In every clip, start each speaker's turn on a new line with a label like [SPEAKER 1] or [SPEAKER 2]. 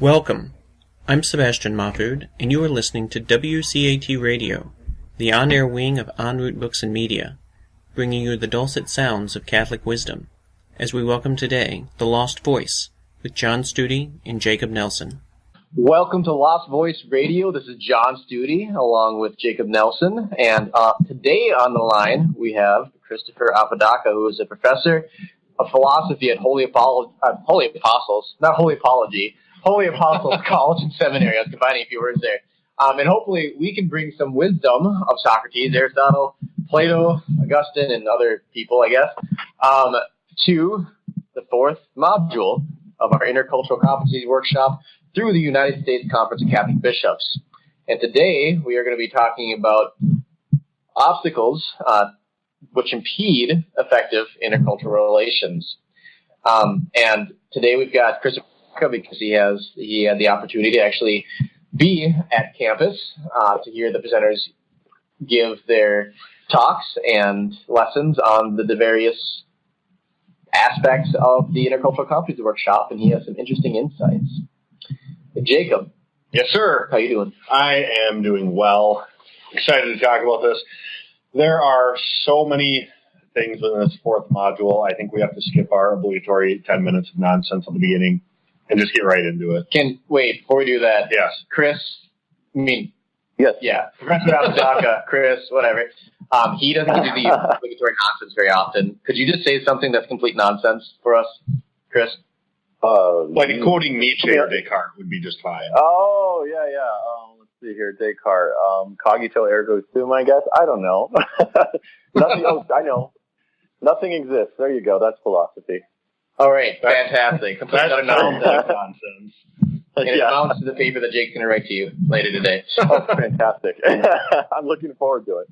[SPEAKER 1] Welcome. I'm Sebastian Mahfood, and you are listening to WCAT Radio, the on-air wing of En Route Books and Media, bringing you the dulcet sounds of Catholic wisdom, as we welcome today The Lost Voice with John Studi and Jacob Nelson.
[SPEAKER 2] Welcome to Lost Voice Radio. This is John Studi along with Jacob Nelson, and today on the line we have Christopher Apodaca, who is a professor of philosophy at Holy Apostles College and Seminary. I was combining a few words there. And hopefully we can bring some wisdom of Socrates, Aristotle, Plato, Augustine, and other people, I guess, to the fourth module of our Intercultural Competencies workshop through the United States Conference of Catholic Bishops. And today we are going to be talking about obstacles which impede effective intercultural relations. And today we've got Christopher, because he had the opportunity to actually be at campus to hear the presenters give their talks and lessons on the various aspects of the Intercultural Competencies workshop, and he has some interesting insights. Jacob.
[SPEAKER 3] Yes, sir.
[SPEAKER 2] How you doing?
[SPEAKER 3] I am doing well. Excited to talk about this. There are so many things in this fourth module. I think we have to skip our obligatory 10 minutes of nonsense at the beginning and just get right into it.
[SPEAKER 2] Wait, before we do that,
[SPEAKER 3] yes.
[SPEAKER 2] Yes. Yeah, Professor Apodaca, Chris, whatever. He doesn't do the obligatory nonsense very often. Could you just say something that's complete nonsense for us, Chris?
[SPEAKER 3] Like quoting Nietzsche or Descartes would be just fine.
[SPEAKER 4] Oh, yeah. Let's see here. Descartes. Cogito ergo sum, I guess. I don't know. I know. Nothing exists. There you go. That's philosophy.
[SPEAKER 2] All right. Fantastic.
[SPEAKER 3] That's nonsense.
[SPEAKER 2] And it amounts to the paper that Jake's going to write to you later today.
[SPEAKER 4] Oh, fantastic. I'm looking forward to it.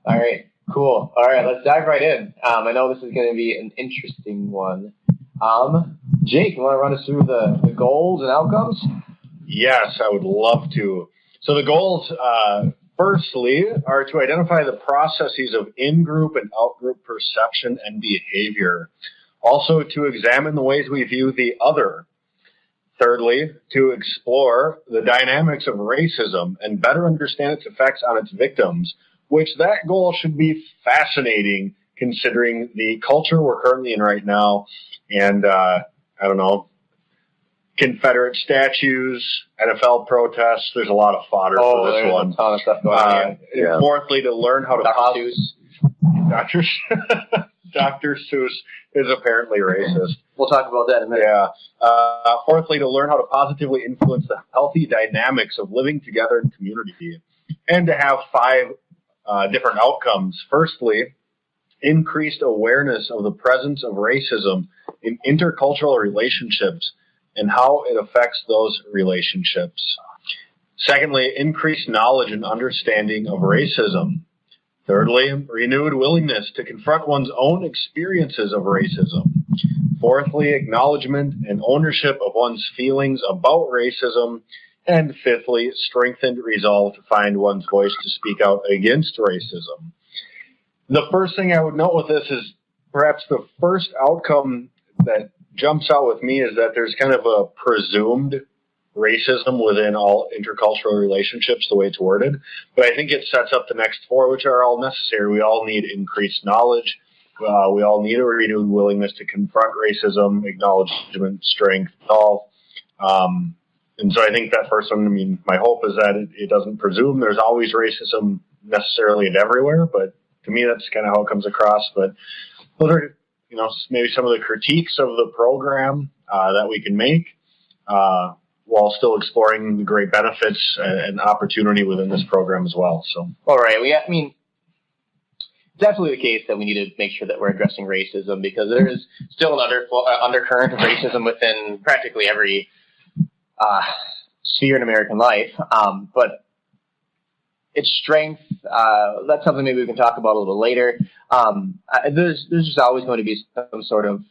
[SPEAKER 2] All right. Cool. All right. Let's dive right in. I know this is going to be an interesting one. Jake, you want to run us through the goals and outcomes?
[SPEAKER 3] Yes, I would love to. So the goals, firstly, are to identify the processes of in-group and out-group perception and behavior. Also, to examine the ways we view the other. Thirdly, to explore the dynamics of racism and better understand its effects on its victims, which that goal should be fascinating considering the culture we're currently in right now. And, Confederate statues, NFL protests. There's a lot of fodder for this one.
[SPEAKER 2] A ton of stuff going on.
[SPEAKER 3] And fourthly, to learn how to... Dr. Seuss is apparently racist.
[SPEAKER 2] We'll talk about that in a minute.
[SPEAKER 3] Yeah. Fourthly, to learn how to positively influence the healthy dynamics of living together in community. And to have 5 different outcomes. Firstly, increased awareness of the presence of racism in intercultural relationships and how it affects those relationships. Secondly, increased knowledge and understanding of racism. Thirdly, renewed willingness to confront one's own experiences of racism. Fourthly, acknowledgement and ownership of one's feelings about racism. And fifthly, strengthened resolve to find one's voice to speak out against racism. The first thing I would note with this is perhaps the first outcome that jumps out with me is that there's kind of a presumed racism within all intercultural relationships, the way it's worded. But I think it sets up the next 4, which are all necessary. We all need increased knowledge. We all need a renewed willingness to confront racism, acknowledgement, strength, all. And so I think that first one, my hope is that it doesn't presume there's always racism necessarily and everywhere, but to me, that's kind of how it comes across. But those are, maybe some of the critiques of the program that we can make while still exploring the great benefits and opportunity within this program as well. So,
[SPEAKER 2] all right. Definitely the case that we need to make sure that we're addressing racism, because there is still an undercurrent of racism within practically every sphere in American life. But its strength, that's something maybe we can talk about a little later. There's just always going to be some sort of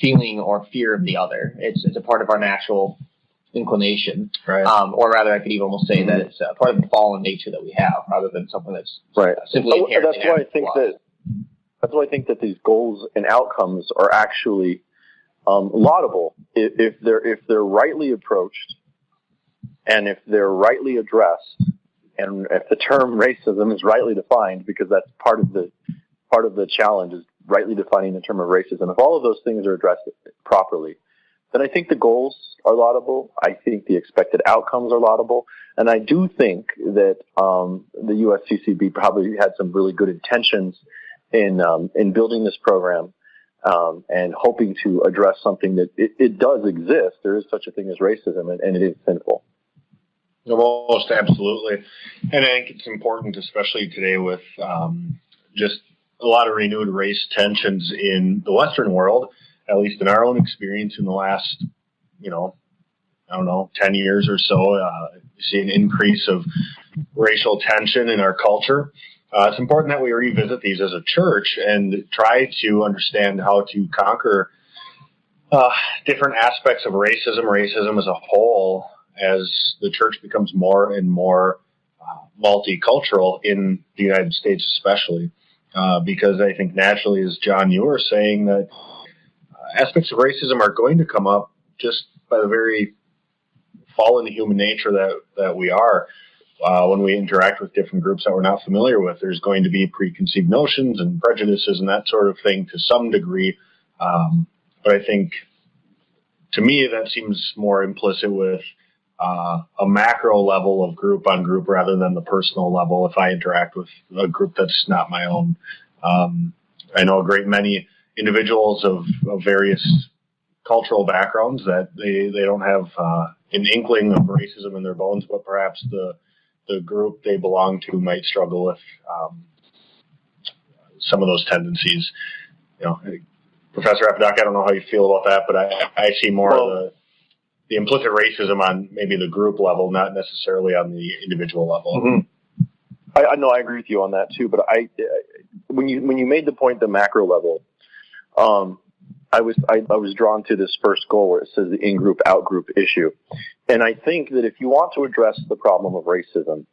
[SPEAKER 2] feeling or fear of the other. It's a part of our natural inclination,
[SPEAKER 4] right?
[SPEAKER 2] Or rather, I could even almost say that it's a part of the fallen nature that we have, rather than something that's simply inherently
[SPEAKER 4] That's why I think that these goals and outcomes are actually laudable if they're rightly approached, and if they're rightly addressed, and if the term racism is rightly defined, because that's part of the challenge is rightly defining the term of racism. If all of those things are addressed properly, then I think the goals are laudable. I think the expected outcomes are laudable. And I do think that the USCCB probably had some really good intentions in building this program and hoping to address something that it does exist. There is such a thing as racism, and it is sinful.
[SPEAKER 3] Most absolutely. And I think it's important, especially today with just a lot of renewed race tensions in the Western world, at least in our own experience in the last, 10 years or so, you see an increase of racial tension in our culture. It's important that we revisit these as a church and try to understand how to conquer different aspects of racism as a whole, as the church becomes more and more multicultural in the United States especially. Because I think naturally, as John, you were saying, that aspects of racism are going to come up just by the very fallen human nature that we are. When we interact with different groups that we're not familiar with, there's going to be preconceived notions and prejudices and that sort of thing to some degree. But I think, to me, that seems more implicit with a macro level of group on group rather than the personal level if I interact with a group that's not my own. I know a great many individuals of various cultural backgrounds that they don't have an inkling of racism in their bones, but perhaps the group they belong to might struggle with some of those tendencies. Professor Apodaca, I don't know how you feel about that, but I see more of the implicit racism on maybe the group level, not necessarily on the individual level.
[SPEAKER 4] Mm-hmm. I know I agree with you on that too, but when you made the point, the macro level, I was drawn to this first goal where it says the in-group, out-group issue. And I think that if you want to address the problem of racism,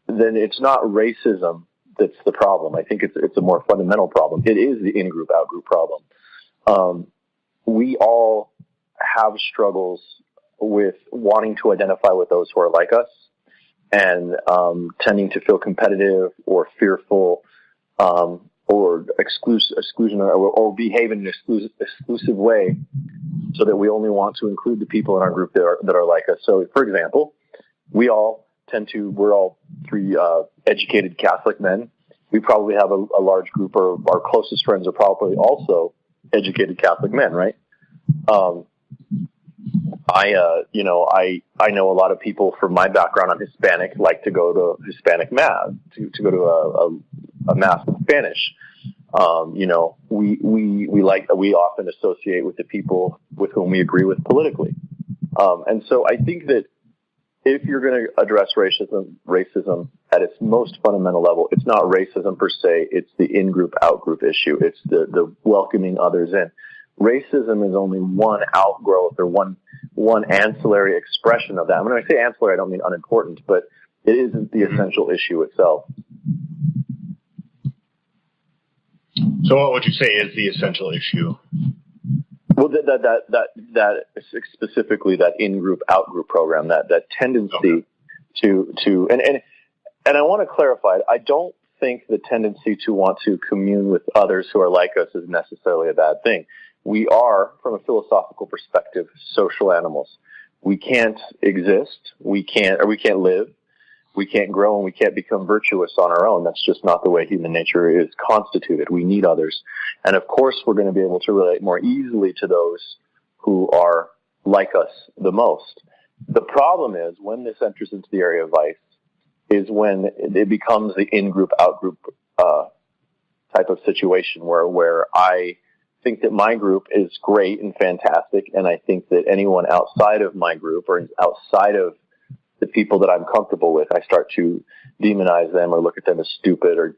[SPEAKER 4] then it's not racism that's the problem. I think it's a more fundamental problem. It is the in-group, out-group problem. We all have struggles with wanting to identify with those who are like us and tending to feel competitive or fearful or exclusion or behave in an exclusive way so that we only want to include the people in our group that are like us. So, for example, we're all three educated Catholic men. We probably have a large group, or our closest friends are probably also educated Catholic men, right? I know a lot of people from my background. I'm Hispanic, like to go to Hispanic mass, to go to a mass in Spanish. We often associate with the people with whom we agree with politically. And so I think that if you're going to address racism at its most fundamental level, it's not racism per se. It's the in-group, out-group issue. It's the welcoming others in. Racism is only one outgrowth or one ancillary expression of that. And when I say ancillary, I don't mean unimportant, but it isn't the essential issue itself.
[SPEAKER 3] So what would you say is the essential issue?
[SPEAKER 4] Well, that specifically that in-group, out-group program, that tendency to and I want to clarify, I don't think the tendency to want to commune with others who are like us is necessarily a bad thing. We are, from a philosophical perspective, social animals. We can't exist, we can't live, we can't grow, and we can't become virtuous on our own. That's just not the way human nature is constituted. We need others. And of course, we're going to be able to relate more easily to those who are like us the most. The problem is, when this enters into the area of vice, is when it becomes the in-group, out-group type of situation where I think that my group is great and fantastic, and I think that anyone outside of my group or outside of the people that I'm comfortable with, I start to demonize them or look at them as stupid or,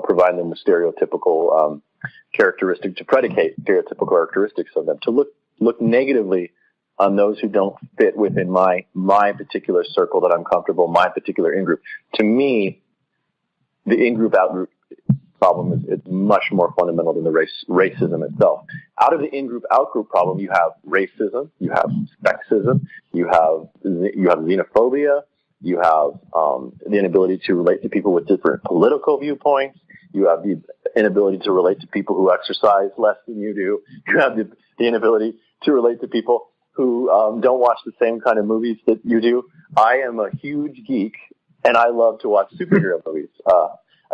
[SPEAKER 4] provide them with stereotypical characteristics, to predicate stereotypical characteristics of them, to look negatively on those who don't fit within my particular circle that I'm comfortable, my particular in-group. To me, the in-group, out-group problem is much more fundamental than the racism itself. out of the in-group, out-group problem, you have racism, you have sexism, you have xenophobia, you have the inability to relate to people with different political viewpoints, you have the inability to relate to people who exercise less than you do, you have the inability to relate to people who don't watch the same kind of movies that you do. I am a huge geek, and I love to watch superhero movies.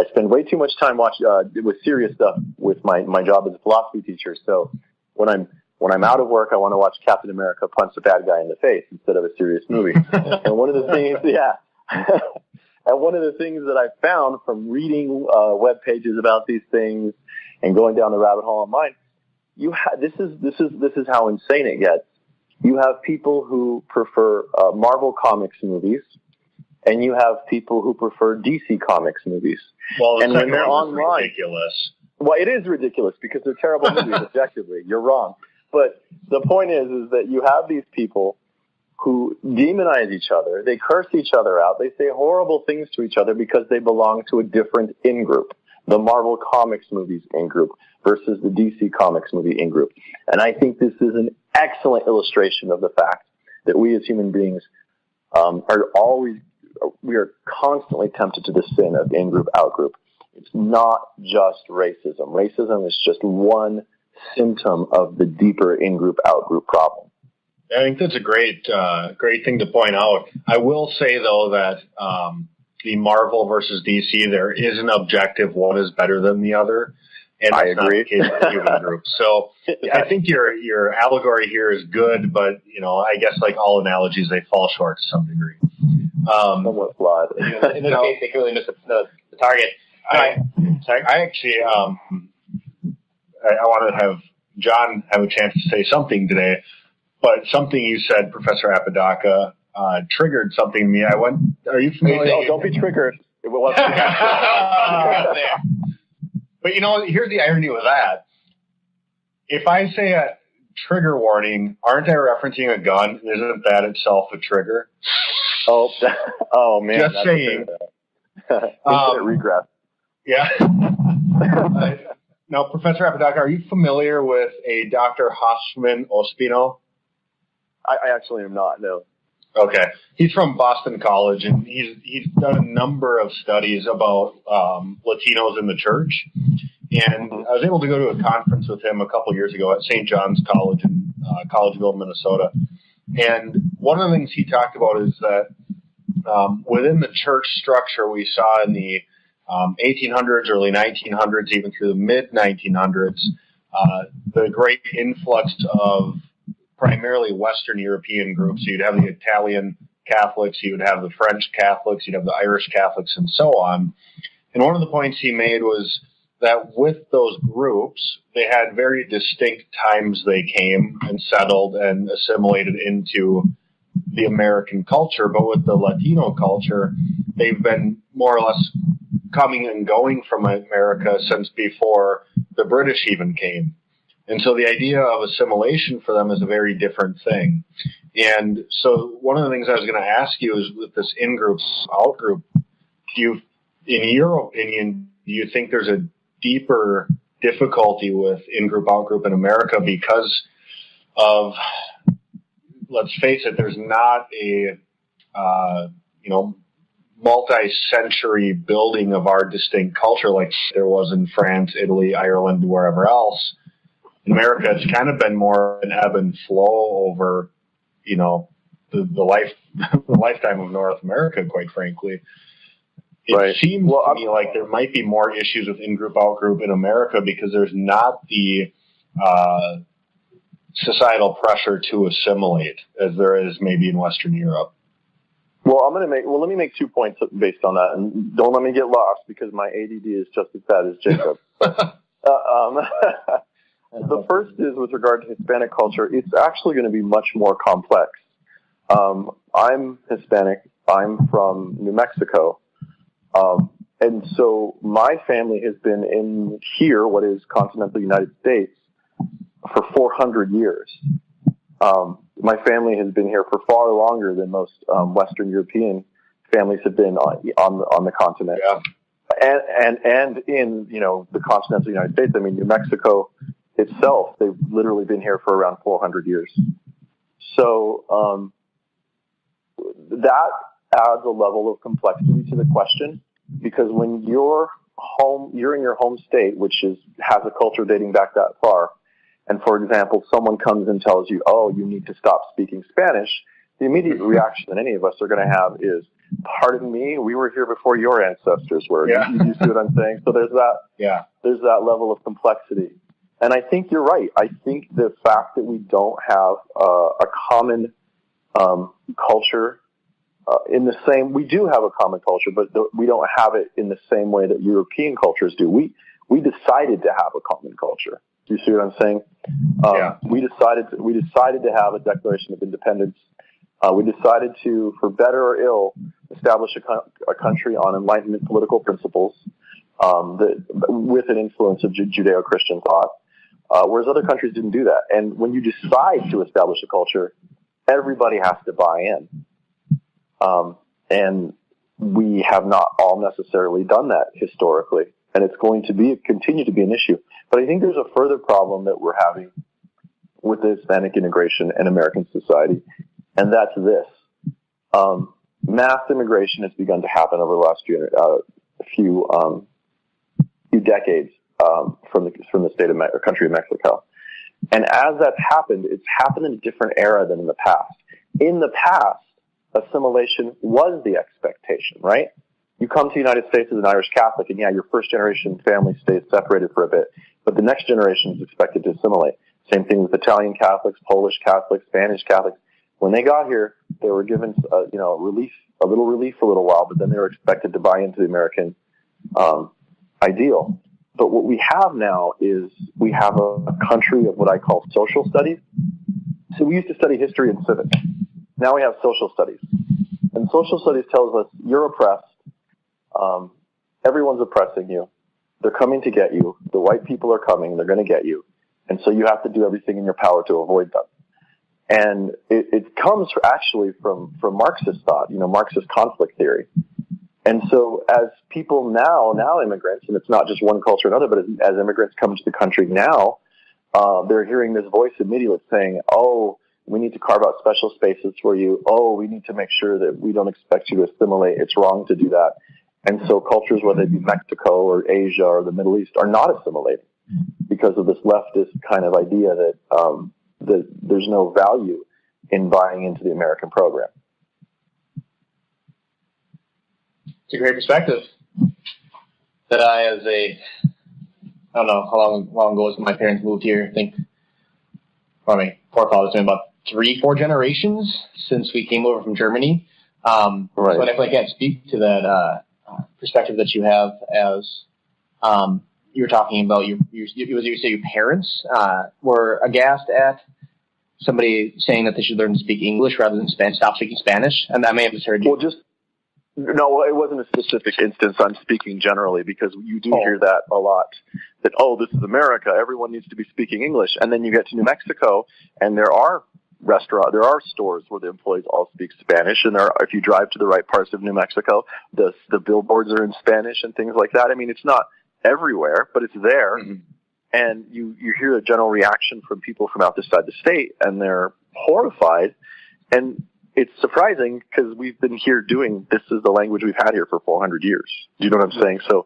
[SPEAKER 4] I spend way too much time watching with serious stuff with my job as a philosophy teacher. So when I'm out of work, I want to watch Captain America punch a bad guy in the face instead of a serious movie. And one of the things, and one of the things that I found from reading web pages about these things and going down the rabbit hole online, this is how insane it gets. You have people who prefer Marvel Comics movies, and you have people who prefer DC Comics movies.
[SPEAKER 3] Well,
[SPEAKER 4] and when they're online,
[SPEAKER 3] ridiculous.
[SPEAKER 4] Well, it is ridiculous because they're terrible movies. Objectively, you're wrong. But the point is that you have these people who demonize each other. They curse each other out. They say horrible things to each other because they belong to a different in-group. The Marvel Comics movies in-group versus the DC Comics movie in-group. And I think this is an excellent illustration of the fact that we as human beings we are constantly tempted to the sin of in-group, out-group. It's not just racism. Racism is just one symptom of the deeper in-group, out-group problem.
[SPEAKER 3] I think that's a great thing to point out. I will say, though, that the Marvel versus DC, there is an objective. One is better than the other. And
[SPEAKER 4] I agree.
[SPEAKER 3] Not the case with the human group. So I think your allegory here is good, but, I guess like all analogies, they fall short to some degree.
[SPEAKER 4] Somewhat flawed.
[SPEAKER 2] In this case, they clearly missed the target.
[SPEAKER 3] I actually, I wanted to have John have a chance to say something today, but something you said, Professor Apodaca, triggered something in me. Are you familiar?
[SPEAKER 4] Oh, don't be triggered. It wasn't.
[SPEAKER 3] But here's the irony with that. If I say a trigger warning, aren't I referencing a gun? Isn't that itself a trigger?
[SPEAKER 4] Oh man.
[SPEAKER 3] Just saying.
[SPEAKER 4] Infinite regress.
[SPEAKER 3] Yeah. Now, Professor Apodaca, are you familiar with a Dr. Hoffman Ospino?
[SPEAKER 4] I actually am not, no.
[SPEAKER 3] Okay. He's from Boston College, and he's done a number of studies about Latinos in the church. And I was able to go to a conference with him a couple years ago at St. John's College in Collegeville, Minnesota. And one of the things he talked about is that within the church structure we saw in the 1800s, early 1900s, even through the mid-1900s, the great influx of primarily Western European groups. So you'd have the Italian Catholics, you would have the French Catholics, you'd have the Irish Catholics, and so on. And one of the points he made was that with those groups, they had very distinct times they came and settled and assimilated into the American culture. But with the Latino culture, they've been more or less coming and going from America since before the British even came. And so the idea of assimilation for them is a very different thing. And so one of the things I was going to ask you is with this in-group, out-group, in your opinion, do you think there's a deeper difficulty with in-group, out-group in America because of, let's face it, there's not a, multi-century building of our distinct culture like there was in France, Italy, Ireland, wherever else. In America, it's kind of been more an ebb and flow over, the lifetime of North America, quite frankly. It seems to me like there might be more issues with in-group, out-group in America because there's not the societal pressure to assimilate as there is maybe in Western Europe.
[SPEAKER 4] Well, let me make 2 points based on that, and don't let me get lost because my ADD is just as bad as Jacob. The first is with regard to Hispanic culture. It's actually going to be much more complex. I'm Hispanic. I'm from New Mexico. And so my family has been in here, what is continental United States, for 400 years. My family has been here for far longer than most Western European families have been on the continent.
[SPEAKER 3] Yeah.
[SPEAKER 4] And in, the continental United States, New Mexico itself, they've literally been here for around 400 years. So that adds a level of complexity to the question, because when you're in your home state, which has a culture dating back that far, and for example, someone comes and tells you, oh, you need to stop speaking Spanish, the immediate reaction that any of us are going to have is, pardon me, we were here before your ancestors were.
[SPEAKER 3] Yeah.
[SPEAKER 4] You see what I'm saying? So there's that level of complexity. And I think you're right. I think the fact that we don't have a common culture we do have a common culture, but we don't have it in the same way that European cultures do. We decided to have a common culture. Do you see what I'm saying? We decided to have a Declaration of Independence. We decided to, for better or ill, establish a country on Enlightenment political principles with an influence of Judeo-Christian thought, whereas other countries didn't do that. And when you decide to establish a culture, everybody has to buy in. And we have not all necessarily done that historically, and it's going to continue to be an issue. But I think there's a further problem that we're having with the Hispanic integration in American society, and that's this. Mass immigration has begun to happen over the last few decades from the state of country of Mexico. And as that's happened, it's happened in a different era than in the past. In the past, assimilation was the expectation, right? You come to the United States as an Irish Catholic, and your first generation family stays separated for a bit, but the next generation is expected to assimilate. Same thing with Italian Catholics, Polish Catholics, Spanish Catholics. When they got here, they were given, a little relief for a little while, but then they were expected to buy into the American ideal. But what we have now is we have a country of what I call social studies. So we used to study history and civics. Now we have social studies. And social studies tells us you're oppressed. Everyone's oppressing you. They're coming to get you. The white people are coming. They're going to get you. And so you have to do everything in your power to avoid them. And it comes actually from Marxist thought, Marxist conflict theory. And so as people now immigrants, and it's not just one culture or another, but as immigrants come to the country now, they're hearing this voice immediately saying, oh, we need to carve out special spaces for you. Oh, we need to make sure that we don't expect you to assimilate. It's wrong to do that. And so cultures, whether it be Mexico or Asia or the Middle East, are not assimilating because of this leftist kind of idea that there's no value in buying into the American program.
[SPEAKER 2] It's a great perspective that I don't know how long ago it was when my parents moved here. I think, my forefathers, about 3-4 generations since we came over from Germany. Right. So I definitely can't speak to that perspective that you have as you were talking about. You say your parents were aghast at somebody saying that they should learn to speak English rather than stop speaking Spanish, and I may have misheard you.
[SPEAKER 4] No, it wasn't a specific instance. I'm speaking generally because you do hear that a lot. That, this is America. Everyone needs to be speaking English. And then you get to New Mexico, and there are stores where the employees all speak Spanish. And if you drive to the right parts of New Mexico, the billboards are in Spanish and things like that. I mean, it's not everywhere, but it's there. Mm-hmm. And you hear a general reaction from people from out this side of the state, and they're horrified. And it's surprising because we've been here this is the language we've had here for 400 years. Do you know what I'm saying? So,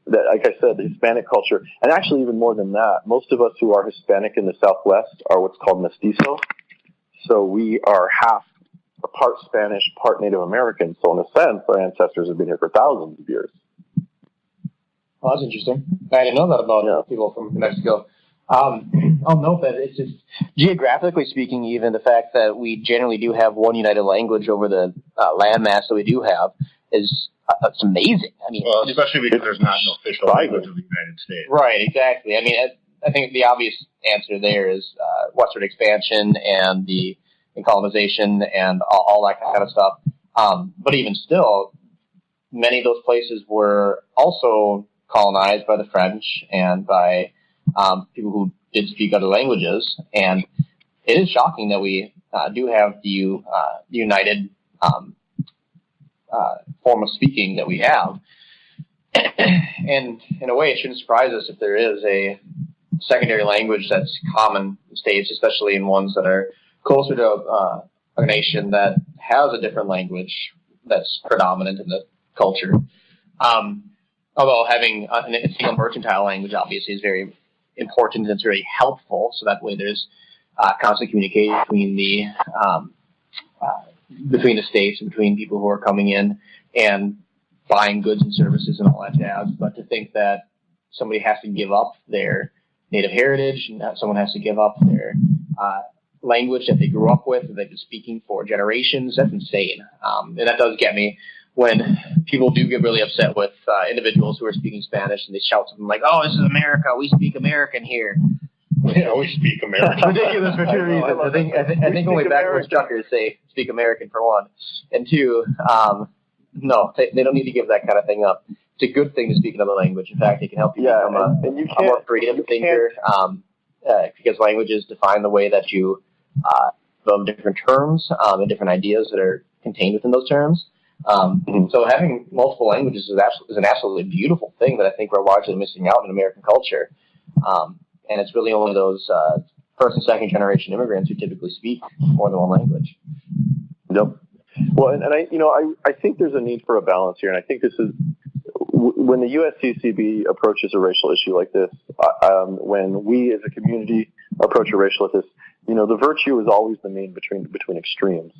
[SPEAKER 4] like I said, the Hispanic culture, and actually even more than that, most of us who are Hispanic in the Southwest are what's called mestizo. So we are part Spanish, part Native American. So in a sense, our ancestors have been here for thousands of years.
[SPEAKER 2] Well, that's interesting. I didn't know that about people from Mexico. I'll note that it's just geographically speaking, even the fact that we generally do have one united language over the landmass that we do have is it's amazing. I mean,
[SPEAKER 3] especially because there's not an official language of the United States.
[SPEAKER 2] Right, exactly. I mean, I think the obvious answer there is westward expansion and colonization and all that kind of stuff. But even still, many of those places were also colonized by the French and by people who did speak other languages, and it is shocking that we do have the united form of speaking that we have. And in a way, it shouldn't surprise us if there is a secondary language that's common in states, especially in ones that are closer to a nation that has a different language that's predominant in the culture. Although having a single mercantile language obviously is very important and it's very helpful, so that way there's constant communication between the states and between people who are coming in and buying goods and services and all that jazz. But to think that somebody has to give up their native heritage and that someone has to give up their language that they grew up with, that they've been speaking for generations, that's insane. And that does get me when people do get really upset with individuals who are speaking Spanish and they shout something like, "Oh, this is America. We speak American here."
[SPEAKER 3] Yeah, we speak American.
[SPEAKER 2] It's ridiculous for two reasons. I think only backwards truckers say speak American for one. And two, no, they don't need to give that kind of thing up. It's a good thing to speak another language. In fact, it can help you become a more creative thinker because languages define the way that you develop different terms and different ideas that are contained within those terms. So having multiple languages is an absolutely beautiful thing that I think we're largely missing out in American culture. And it's really only those first and second generation immigrants who typically speak more than one language.
[SPEAKER 4] Yep. Well, and I think there's a need for a balance here, and I think this is when the USCCB approaches a racial issue like this, when we as a community approach a racial like this, the virtue is always the mean between extremes.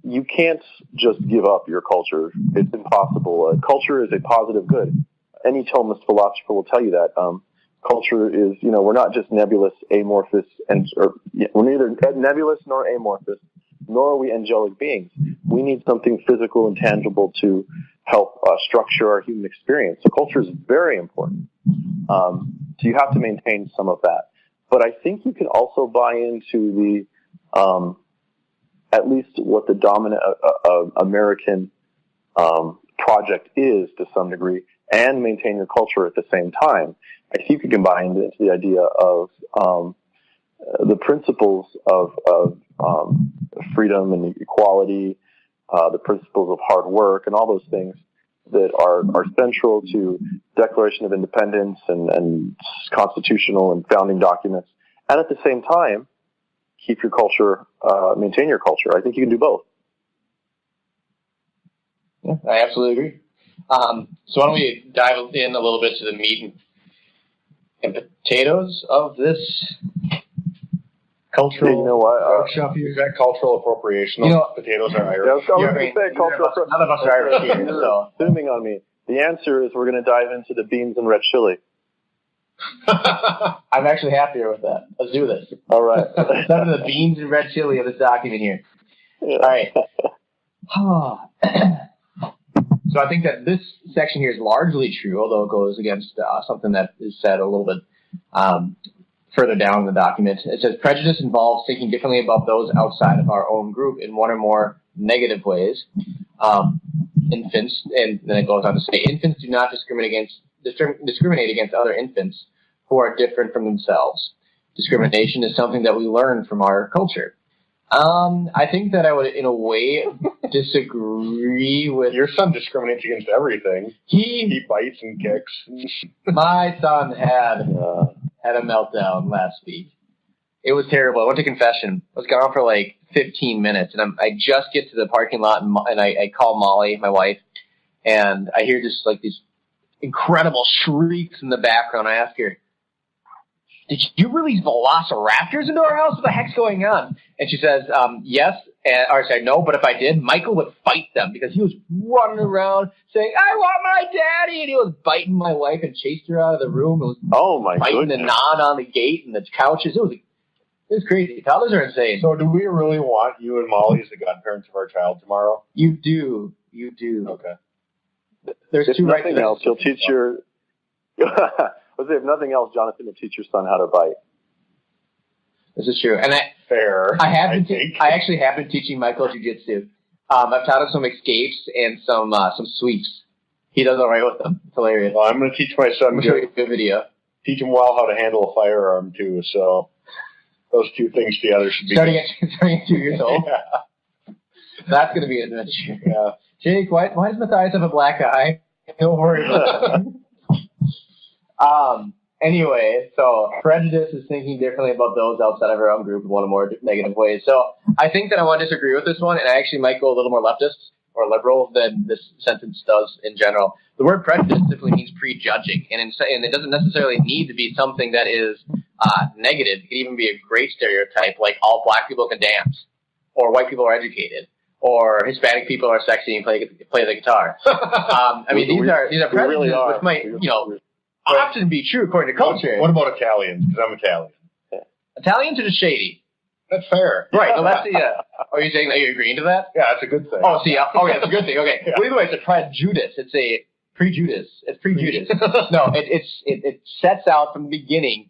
[SPEAKER 4] You can't just give up your culture. It's impossible. Culture is a positive good. Any Thomist philosopher will tell you that. Culture is, we're not just nebulous, amorphous, we're neither nebulous nor amorphous, nor are we angelic beings. We need something physical and tangible to help structure our human experience. So culture is very important. So you have to maintain some of that. But I think you can also buy into the, at least what the dominant American project is to some degree, and maintain your culture at the same time. I think you can buy into the idea of the principles of freedom and equality, the principles of hard work, and all those things that are central to Declaration of Independence and constitutional and founding documents. And at the same time, keep your culture, maintain your culture. I think you can do both.
[SPEAKER 2] Yeah, I absolutely agree. So why don't we dive in a little bit to the meat and potatoes of this cultural workshop here?
[SPEAKER 3] Is that cultural appropriation? Potatoes are Irish.
[SPEAKER 4] None
[SPEAKER 2] of us are Irish here, so.
[SPEAKER 4] Assuming on me. The answer is we're going to dive into the beans and red chili.
[SPEAKER 2] I'm actually happier with that. Let's do this.
[SPEAKER 4] All right.
[SPEAKER 2] Some of the beans and red chili of this document here. Yeah. All right. So I think that this section here is largely true, although it goes against something that is said a little bit further down in the document. It says, prejudice involves thinking differently about those outside of our own group in one or more negative ways. Infants, and then it goes on to say, infants do not discriminate against other infants who are different from themselves. Discrimination is something that we learn from our culture. I think that I would, in a way, disagree with...
[SPEAKER 3] Your son discriminates against everything. He bites and kicks.
[SPEAKER 2] My son had a meltdown last week. It was terrible. I went to confession. I was gone for like 15 minutes, and I just get to the parking lot, and I call Molly, my wife, and I hear just like these incredible shrieks in the background. I ask her, "Did you release velociraptors into our house? What the heck's going on?" And she says, yes, no, but if I did, Michael would fight them because he was running around saying, "I want my daddy," and he was biting my wife and chased her out of the room. It was biting the knot on the gate and the couches. It was crazy. Toddlers are insane.
[SPEAKER 3] So do we really want you and Molly as the godparents of our child tomorrow?
[SPEAKER 2] You do.
[SPEAKER 3] Okay.
[SPEAKER 2] There's
[SPEAKER 4] if
[SPEAKER 2] two right
[SPEAKER 4] nothing else, you'll teach your... If nothing else, Jonathan will teach your son how to bite.
[SPEAKER 2] This is true. And I actually have been teaching Michael jiu-jitsu. I've taught him some escapes and some sweeps. He does all right with them. It's hilarious.
[SPEAKER 3] Well, I'm going to teach my son.
[SPEAKER 2] I'm going to show you a good video.
[SPEAKER 3] Teach him well how to handle a firearm, too. So those two things together should be...
[SPEAKER 2] Starting at 2 years old? Yeah. That's going to be an adventure.
[SPEAKER 3] Yeah.
[SPEAKER 2] Jake, why does Matthias have a black eye? Don't worry about that. Anyway, so prejudice is thinking differently about those outside of our own group in one or more negative ways. So I think that I want to disagree with this one, and I actually might go a little more leftist or liberal than this sentence does in general. The word prejudice simply means prejudging, and it doesn't necessarily need to be something that is negative. It could even be a great stereotype, like all black people can dance, or white people are educated, or Hispanic people are sexy and play the guitar. I mean, these are prejudices really which might, often be true according to culture.
[SPEAKER 3] What about Italians? Because I'm Italian.
[SPEAKER 2] Italians are just shady.
[SPEAKER 3] That's fair.
[SPEAKER 2] Right. Well, that's the. Are you saying that you're agreeing to that?
[SPEAKER 3] Yeah, that's a good thing.
[SPEAKER 2] Oh, see. Oh, yeah, it's a good thing. Okay. Yeah. Well, either way, it's a prejudice. It's a prejudice. It's prejudice. No, it sets out from the beginning,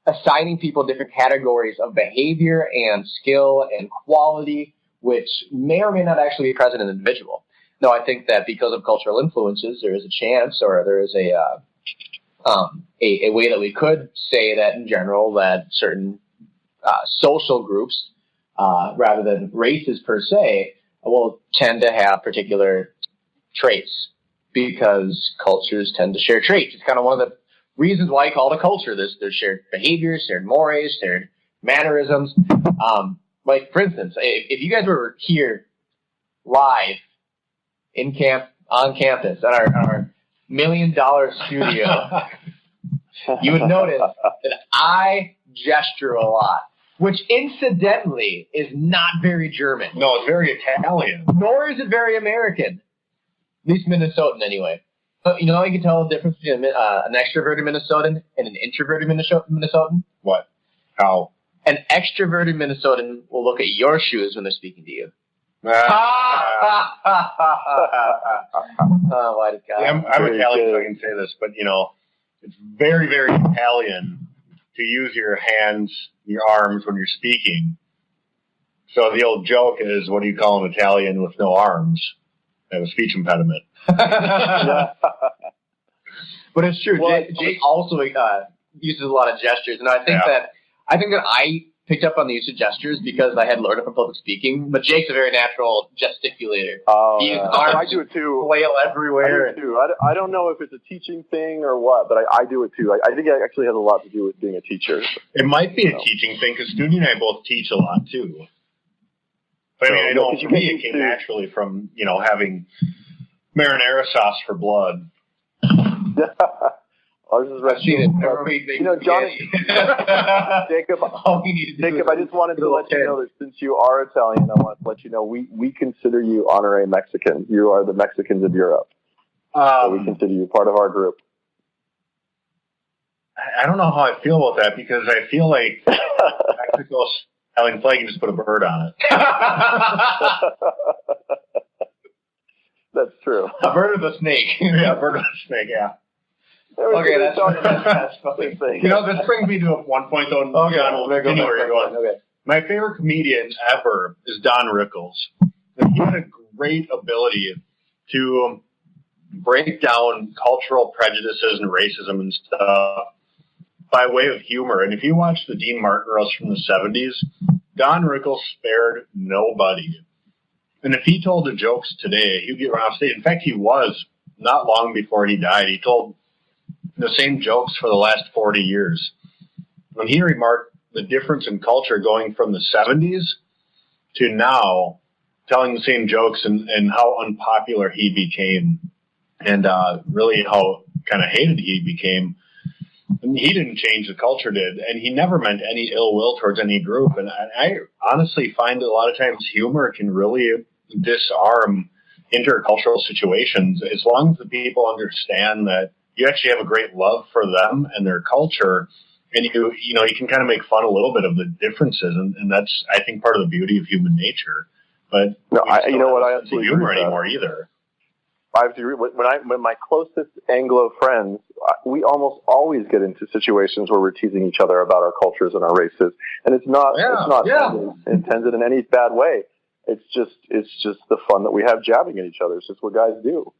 [SPEAKER 2] assigning people different categories of behavior and skill and quality, which may or may not actually be present in an individual. No, I think that because of cultural influences, there is a chance, or there is a way that we could say that in general that certain social groups, rather than races per se, will tend to have particular traits because cultures tend to share traits. It's kind of one of the reasons why I call it a culture. There's shared behaviors, shared mores, shared mannerisms. Like, for instance, if you guys were here live on campus at our $1 million studio, you would notice that I gesture a lot, which incidentally is not very German.
[SPEAKER 3] No, it's very Italian.
[SPEAKER 2] Nor is it very American. At least Minnesotan, anyway. But you know how you can tell the difference between an extroverted Minnesotan and an introverted Minnesotan?
[SPEAKER 3] What? How?
[SPEAKER 2] An extroverted Minnesotan will look at your shoes when they're speaking to you.
[SPEAKER 3] Why did God? Yeah, I'm Italian, so I can say this, but it's very, very Italian to use your hands, your arms when you're speaking. So the old joke is, what do you call an Italian with no arms? They have a speech impediment.
[SPEAKER 2] But it's true. Well, Jake also uses a lot of gestures, and I think that I picked up on the use of gestures because I had learned it from public speaking. But Jake's a very natural gesticulator.
[SPEAKER 4] I do it too.
[SPEAKER 2] Flail everywhere.
[SPEAKER 4] I do too. I don't know if it's a teaching thing or what, but I do it too. I think it actually has a lot to do with being a teacher.
[SPEAKER 3] It might be a teaching thing because Dooney and I both teach a lot too. But I know for me it came naturally from having marinara sauce for blood.
[SPEAKER 4] Ours is restaurant. Johnny, Jacob, I just wanted to let you know that since you are Italian, I want to let you know we consider you honorary Mexican. You are the Mexicans of Europe. So we consider you part of our group.
[SPEAKER 3] I don't know how I feel about that because I feel like Mexico's Italian flag and just put a bird on it.
[SPEAKER 4] That's true.
[SPEAKER 2] A bird with a snake.
[SPEAKER 3] Yeah, a bird with a snake, yeah.
[SPEAKER 2] Okay, that's funny.
[SPEAKER 3] This brings me to one point, though. Okay, John, we'll continue where you're going. Okay. My favorite comedian ever is Don Rickles. He had a great ability to break down cultural prejudices and racism and stuff by way of humor. And if you watch the Dean Martin roast from the 70s, Don Rickles spared nobody. And if he told the jokes today, he'd get around stage. In fact, he was not long before he died. He told the same jokes for the last 40 years. When he remarked the difference in culture going from the 70s to now, telling the same jokes and how unpopular he became and really how kind of hated he became. And he didn't change, the culture did, and he never meant any ill will towards any group. And I honestly find that a lot of times humor can really disarm intercultural situations as long as the people understand that you actually have a great love for them and their culture, and you can kind of make fun a little bit of the differences, and that's, I think, part of the beauty of human nature. But
[SPEAKER 4] I don't see
[SPEAKER 3] humor anymore either.
[SPEAKER 4] I have to agree. When my closest Anglo friends, we almost always get into situations where we're teasing each other about our cultures and our races, and it's not intended in any bad way. It's just the fun that we have jabbing at each other. It's just what guys do.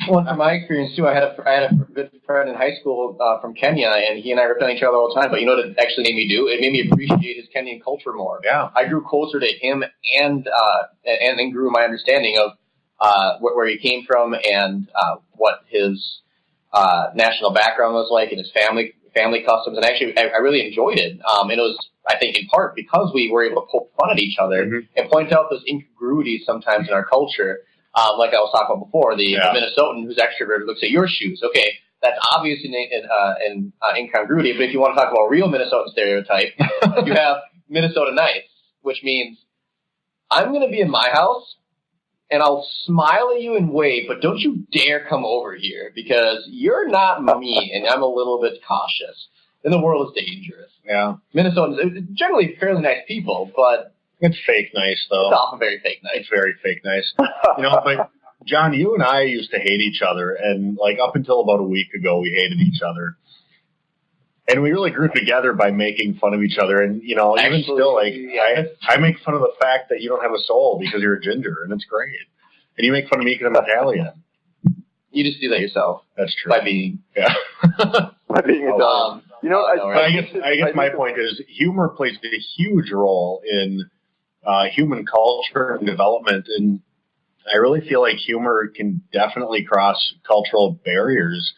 [SPEAKER 2] Well, from my experience too, I had a good friend in high school from Kenya, and he and I ripped on each other all the time. But you know what it actually made me do? It made me appreciate his Kenyan culture more.
[SPEAKER 3] Yeah,
[SPEAKER 2] I grew closer to him, and grew my understanding of where he came from and what his national background was like and his family customs. And actually, I really enjoyed it. And it was, I think, in part because we were able to poke fun at each other and point out those incongruities sometimes in our culture. Like I was talking about before, the Minnesotan who's extroverted looks at your shoes. Okay, that's obviously an incongruity. But if you want to talk about real Minnesotan stereotype, you have Minnesota nice, which means I'm going to be in my house and I'll smile at you and wave, but don't you dare come over here because you're not me and I'm a little bit cautious. And the world is dangerous.
[SPEAKER 3] Yeah.
[SPEAKER 2] Minnesotans are generally fairly nice people, but
[SPEAKER 3] it's fake nice, though.
[SPEAKER 2] It's often very fake nice.
[SPEAKER 3] It's very fake nice. But John, you and I used to hate each other, and like up until about a week ago, we hated each other. And we really grew together by making fun of each other. And, even still, like, I make fun of the fact that you don't have a soul because you're a ginger, and it's great. And you make fun of me because I'm Italian.
[SPEAKER 2] You just do that yourself.
[SPEAKER 3] That's true.
[SPEAKER 2] By being.
[SPEAKER 3] Yeah.
[SPEAKER 4] By being Italian.
[SPEAKER 3] I guess my point is humor plays a huge role in human culture and development. And I really feel like humor can definitely cross cultural barriers.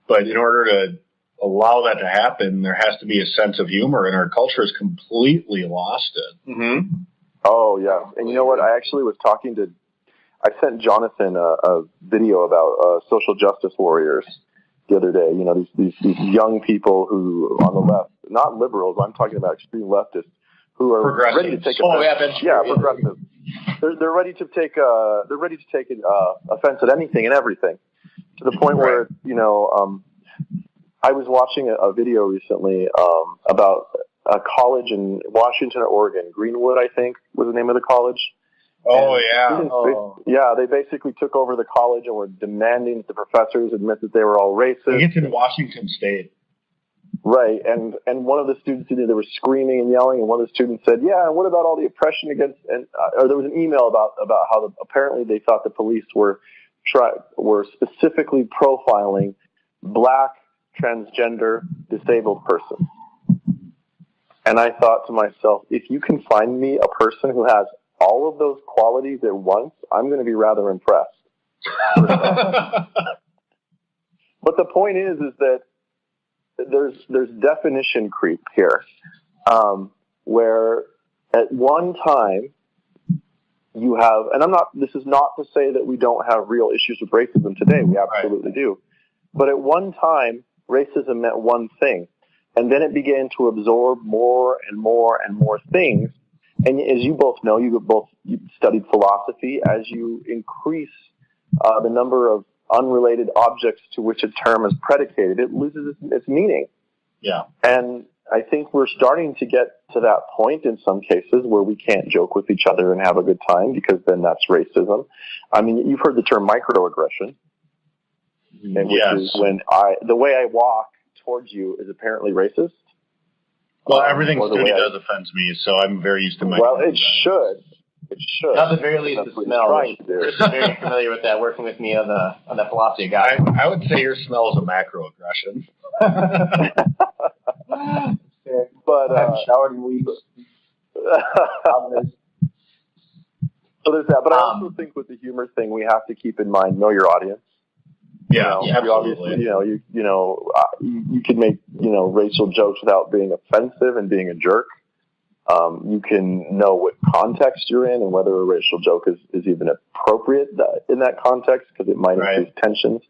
[SPEAKER 3] But in order to allow that to happen, there has to be a sense of humor, and our culture has completely lost it.
[SPEAKER 2] Mm-hmm.
[SPEAKER 4] Oh, yeah. And you know what? I actually was I sent Jonathan a video about social justice warriors the other day. These young people who, on the left, not liberals, I'm talking about extreme leftists, who are ready to take offense. Progressive. They're ready to take offense at anything and everything, to the point where I was watching a video recently about a college in Washington or Oregon, Greenwood, I think, was the name of the college.
[SPEAKER 3] Oh, and
[SPEAKER 4] yeah. They basically took over the college and were demanding that the professors admit that they were all racist.
[SPEAKER 3] I think it's in Washington State.
[SPEAKER 4] Right, and one of the students, they were screaming and yelling, and one of the students said, "Yeah, and what about all the oppression against?" Or there was an email about how apparently they thought the police were specifically profiling black, transgender, disabled persons. And I thought to myself, if you can find me a person who has all of those qualities at once, I'm going to be rather impressed. But the point is that there's definition creep here, where at one time you have, and this is not to say that we don't have real issues with racism today. We absolutely do. But at one time, racism meant one thing, and then it began to absorb more and more and more things. And as you both know, you studied philosophy. As you increase the number of unrelated objects to which a term is predicated, it loses its meaning.
[SPEAKER 3] Yeah.
[SPEAKER 4] And I think we're starting to get to that point in some cases where we can't joke with each other and have a good time, because then that's racism. I mean, you've heard the term microaggression. And which is when the way I walk towards you is apparently racist.
[SPEAKER 3] Well, everything Studi does offends me, so I'm very used to microaggression.
[SPEAKER 4] Well, it should. It should.
[SPEAKER 2] At the very least, the smell. You're very familiar with that, working with me on that philosophy guy.
[SPEAKER 3] I would say your smell is a macroaggression.
[SPEAKER 2] But I haven't showered in weeks.
[SPEAKER 4] So there's that. But I also think with the humor thing, we have to keep in mind, know your audience.
[SPEAKER 3] Yeah, absolutely.
[SPEAKER 4] You can make, racial jokes without being offensive and being a jerk. You can know what context you're in and whether a racial joke is even appropriate in that context, because it might increase tensions.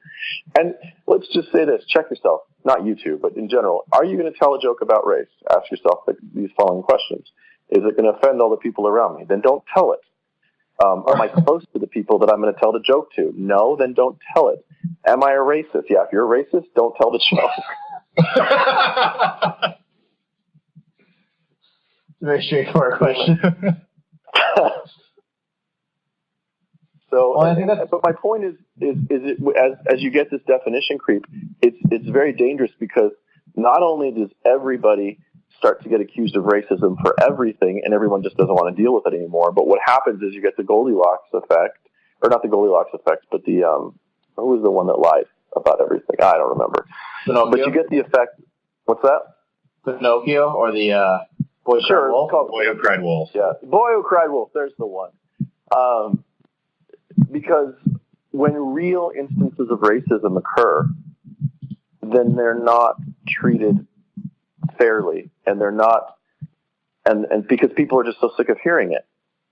[SPEAKER 4] And let's just say this, check yourself, not you two, but in general, are you going to tell a joke about race? Ask yourself these following questions. Is it going to offend all the people around me? Then don't tell it. Am I close to the people that I'm going to tell the joke to? No, then don't tell it. Am I a racist? Yeah, if you're a racist, don't tell the joke.
[SPEAKER 2] Very straightforward question.
[SPEAKER 4] So, but my point is it, as you get this definition creep, it's very dangerous, because not only does everybody start to get accused of racism for everything, and everyone just doesn't want to deal with it anymore, but what happens is you get the Goldilocks effect, or not the Goldilocks effect, but the who was the one that lied about everything? I don't remember.
[SPEAKER 2] Pinocchio?
[SPEAKER 4] But you get the effect. What's that?
[SPEAKER 2] Pinocchio, or the Boy Who Cried Wolf?
[SPEAKER 3] Boy Who Cried Wolf.
[SPEAKER 4] Yeah, Boy Who Cried Wolf. There's the one. Because when real instances of racism occur, then they're not treated fairly, and they're not, and because people are just so sick of hearing it.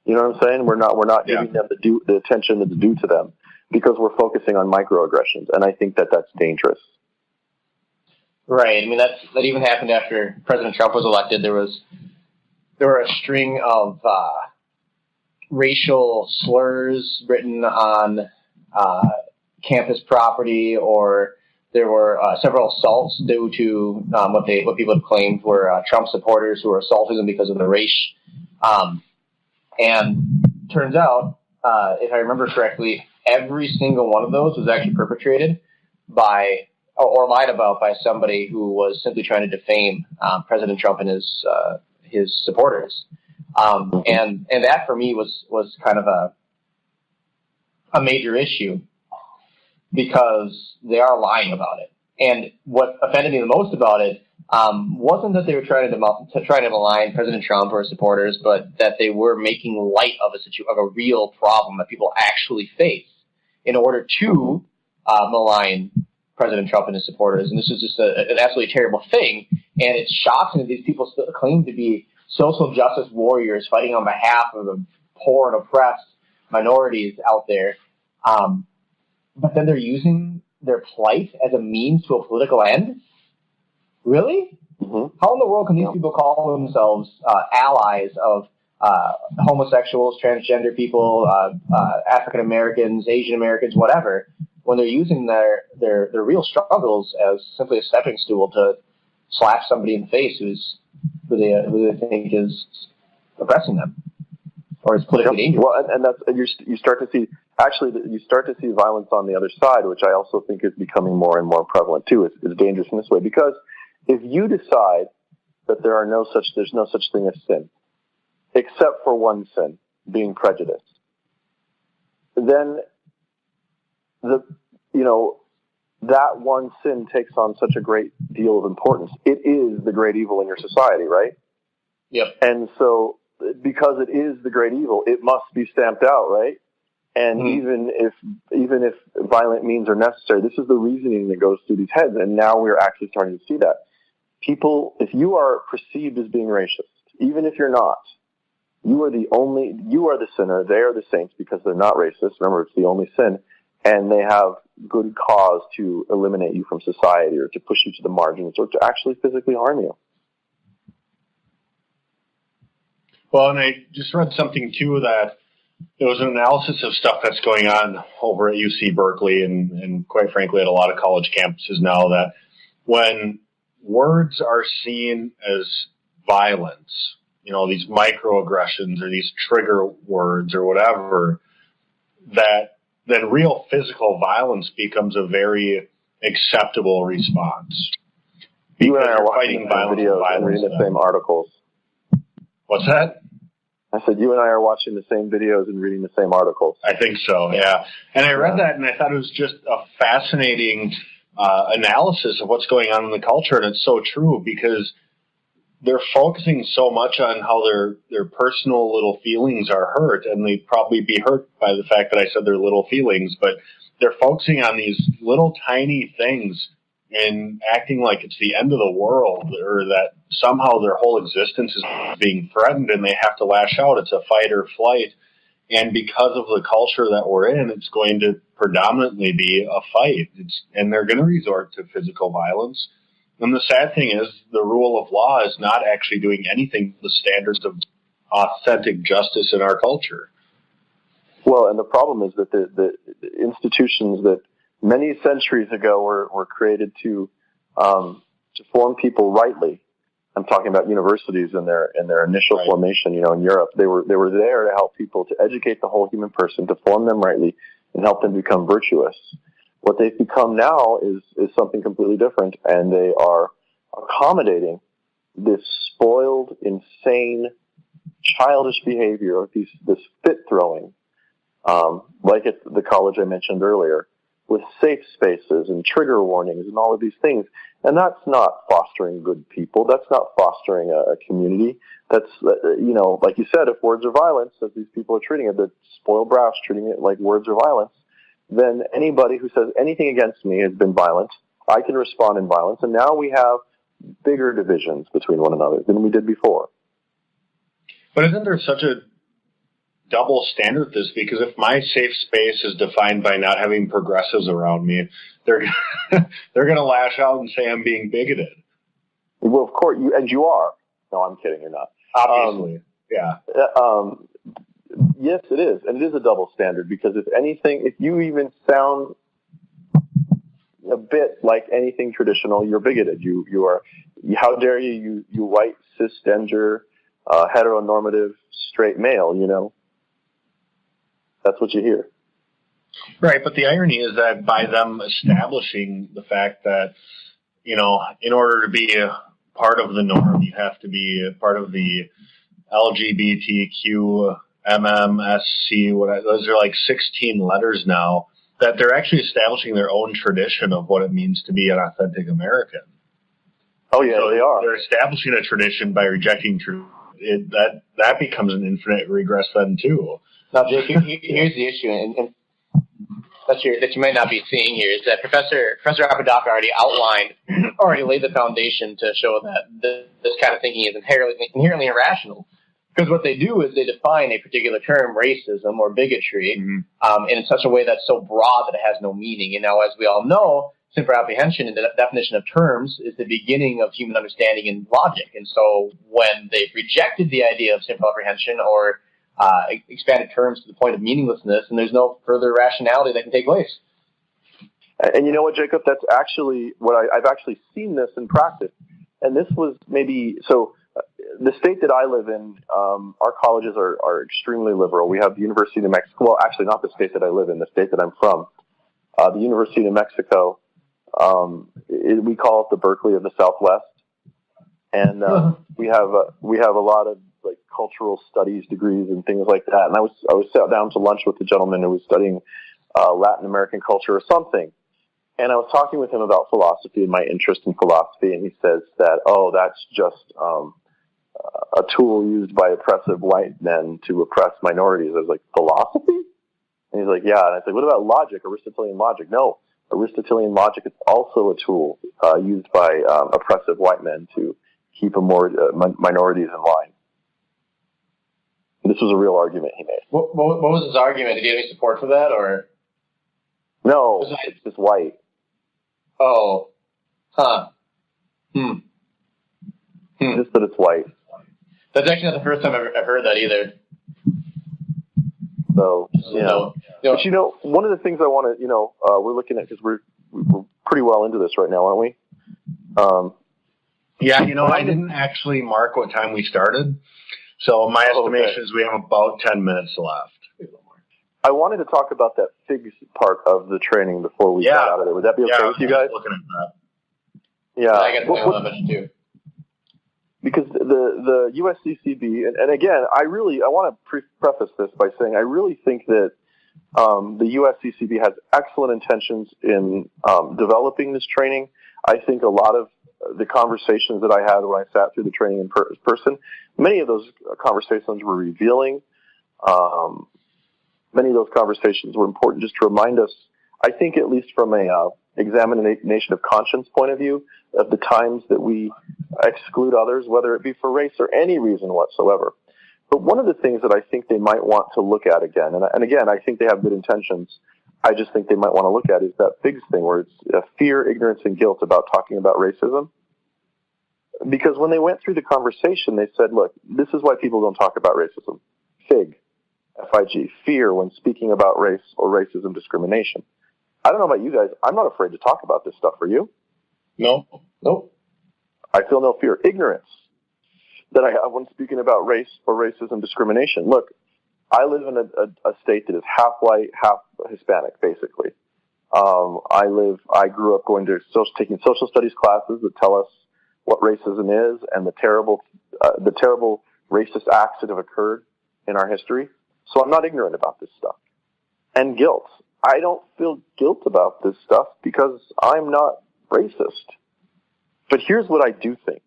[SPEAKER 4] You know what I'm saying? We're not giving them the attention that's due to them because we're focusing on microaggressions, and I think that's dangerous.
[SPEAKER 2] Right. I mean, that even happened after President Trump was elected. There were a string of racial slurs written on campus property, or there were several assaults due to what people had claimed were Trump supporters who were assaulting them because of their race. And turns out, if I remember correctly, every single one of those was actually perpetrated by or lied about by somebody who was simply trying to defame President Trump and his supporters. And that for me was kind of a major issue because they are lying about it. And what offended me the most about it wasn't that they were trying to malign President Trump or his supporters, but that they were making light of a real problem that people actually face in order to malign President Trump and his supporters. And this is just an absolutely terrible thing. And it's shocking that these people still claim to be social justice warriors fighting on behalf of the poor and oppressed minorities out there. But then they're using their plight as a means to a political end? Really? Mm-hmm. How in the world can these people call themselves allies of homosexuals, transgender people, African Americans, Asian Americans, whatever, when they're using their real struggles as simply a stepping stool to slap somebody in the face who they think is oppressing them or is politically dangerous? Well,
[SPEAKER 4] and that's you start to see violence on the other side, which I also think is becoming more and more prevalent too. It's dangerous in this way because if you decide that there's no such thing as sin, except for one sin, being prejudice, then that one sin takes on such a great deal of importance. It is the great evil in your society, right?
[SPEAKER 2] Yep.
[SPEAKER 4] And so, because it is the great evil, it must be stamped out, right? And even if violent means are necessary, this is the reasoning that goes through these heads, and now we're actually starting to see that. People, if you are perceived as being racist, even if you're not, you are the sinner, they are the saints because they're not racist. Remember, it's the only sin, and they have good cause to eliminate you from society or to push you to the margins or to actually physically harm you.
[SPEAKER 3] Well, and I just read something too that there was an analysis of stuff that's going on over at UC Berkeley and quite frankly at a lot of college campuses now, that when words are seen as violence, these microaggressions or these trigger words or whatever, that then real physical violence becomes a very acceptable response.
[SPEAKER 4] You and I are watching videos and reading the same articles.
[SPEAKER 3] What's that?
[SPEAKER 4] I said, you and I are watching the same videos and reading the same articles.
[SPEAKER 3] I think so, yeah. And I read that and I thought it was just a fascinating analysis of what's going on in the culture. And it's so true because they're focusing so much on how their personal little feelings are hurt. And they'd probably be hurt by the fact that I said their little feelings. But they're focusing on these little tiny things and acting like it's the end of the world or that somehow their whole existence is being threatened and they have to lash out. It's a fight or flight. And because of the culture that we're in, it's going to predominantly be a fight. And they're going to resort to physical violence. And the sad thing is the rule of law is not actually doing anything to the standards of authentic justice in our culture.
[SPEAKER 4] Well, and the problem is that the institutions that many centuries ago were created to form people rightly. I'm talking about universities in their initial formation, in Europe. They were there to help people, to educate the whole human person, to form them rightly and help them become virtuous. What they've become now is something completely different, and they are accommodating this spoiled, insane, childish behavior of this fit throwing, like at the college I mentioned earlier, with safe spaces and trigger warnings and all of these things. And that's not fostering good people. That's not fostering a community. That's, like you said, if words are violence, as these people are treating it, the spoiled brass treating it like words are violence, then anybody who says anything against me has been violent. I can respond in violence, and now we have bigger divisions between one another than we did before.
[SPEAKER 3] But isn't there such a double standard with this? Because if my safe space is defined by not having progressives around me, they're they're going to lash out and say I'm being bigoted.
[SPEAKER 4] Well, of course, you are. No, I'm kidding. You're not.
[SPEAKER 3] Obviously, yeah.
[SPEAKER 4] Yes, it is, and it is a double standard, because if anything, if you even sound a bit like anything traditional, you're bigoted. You are. How dare you white cisgender heteronormative straight male? You know, that's what you hear.
[SPEAKER 3] Right, but the irony is that by them establishing the fact that, you know, in order to be a part of the norm, you have to be a part of the LGBTQ, MMSC, those are like 16 letters now, that they're actually establishing their own tradition of what it means to be an authentic American.
[SPEAKER 4] Oh, yeah,
[SPEAKER 3] so
[SPEAKER 4] they are.
[SPEAKER 3] They're establishing a tradition by rejecting that becomes an infinite regress then, too.
[SPEAKER 2] Now, Jake, here's the issue, and that you might not be seeing here, is that Professor Apodaca already laid the foundation to show that this kind of thinking is inherently irrational. Because what they do is they define a particular term, racism or bigotry, in such a way that's so broad that it has no meaning. And now, as we all know, simple apprehension and the definition of terms is the beginning of human understanding and logic. And so when they've rejected the idea of simple apprehension or expanded terms to the point of meaninglessness, and there's no further rationality that can take place.
[SPEAKER 4] And you know what, Jacob? That's actually what I've actually seen this in practice. And this was maybe so. The state that I live in, our colleges are extremely liberal. We have the University of New Mexico. Well, actually, not the state that I live in. The state that I'm from, the University of New Mexico. We call it the Berkeley of the Southwest, and we have a lot of like cultural studies degrees and things like that. And I was sat down to lunch with a gentleman who was studying Latin American culture or something, and I was talking with him about philosophy and my interest in philosophy, and he says that, oh, that's just a tool used by oppressive white men to oppress minorities. I was like, philosophy? And he's like, yeah. And I said, what about logic, Aristotelian logic? No, Aristotelian logic is also a tool used by oppressive white men to keep minorities in line. And this was a real argument he made.
[SPEAKER 2] What was his argument? Did he have any support for that, or?
[SPEAKER 4] No, it's just white.
[SPEAKER 2] Oh. Huh.
[SPEAKER 4] Just that it's white.
[SPEAKER 2] That's actually not the first time I've heard that either.
[SPEAKER 4] So, But, one of the things I want to, we're looking at, because we're pretty well into this right now, aren't we?
[SPEAKER 3] Yeah, I didn't actually mark what time we started. So my estimation is we have about 10 minutes left.
[SPEAKER 4] I wanted to talk about that FIGS part of the training before we got out of it. Would that be okay with you guys?
[SPEAKER 3] Looking at that.
[SPEAKER 2] Yeah, I got something on that too.
[SPEAKER 4] Because the USCCB, and again, I want to preface this by saying I really think that the USCCB has excellent intentions in developing this training. I think a lot of the conversations that I had when I sat through the training in person, many of those conversations were revealing. Many of those conversations were important just to remind us, I think at least from a examination of conscience point of view, of the times that we exclude others, whether it be for race or any reason whatsoever. But one of the things that I think they might want to look at again, and again, I think they have good intentions, I just think they might want to look at is that FIGS thing where it's fear, ignorance, and guilt about talking about racism. Because when they went through the conversation, they said, look, this is why people don't talk about racism. FIG, F-I-G, fear when speaking about race or racism discrimination. I don't know about you guys. I'm not afraid to talk about this stuff. Are you?
[SPEAKER 3] No. Nope.
[SPEAKER 4] I feel no fear. Ignorance that I have when speaking about race or racism discrimination. Look, I live in a state that is half white, half Hispanic, basically. I grew up taking social studies classes that tell us what racism is and the terrible racist acts that have occurred in our history. So I'm not ignorant about this stuff. And guilt. I don't feel guilt about this stuff because I'm not racist. But here's what I do think.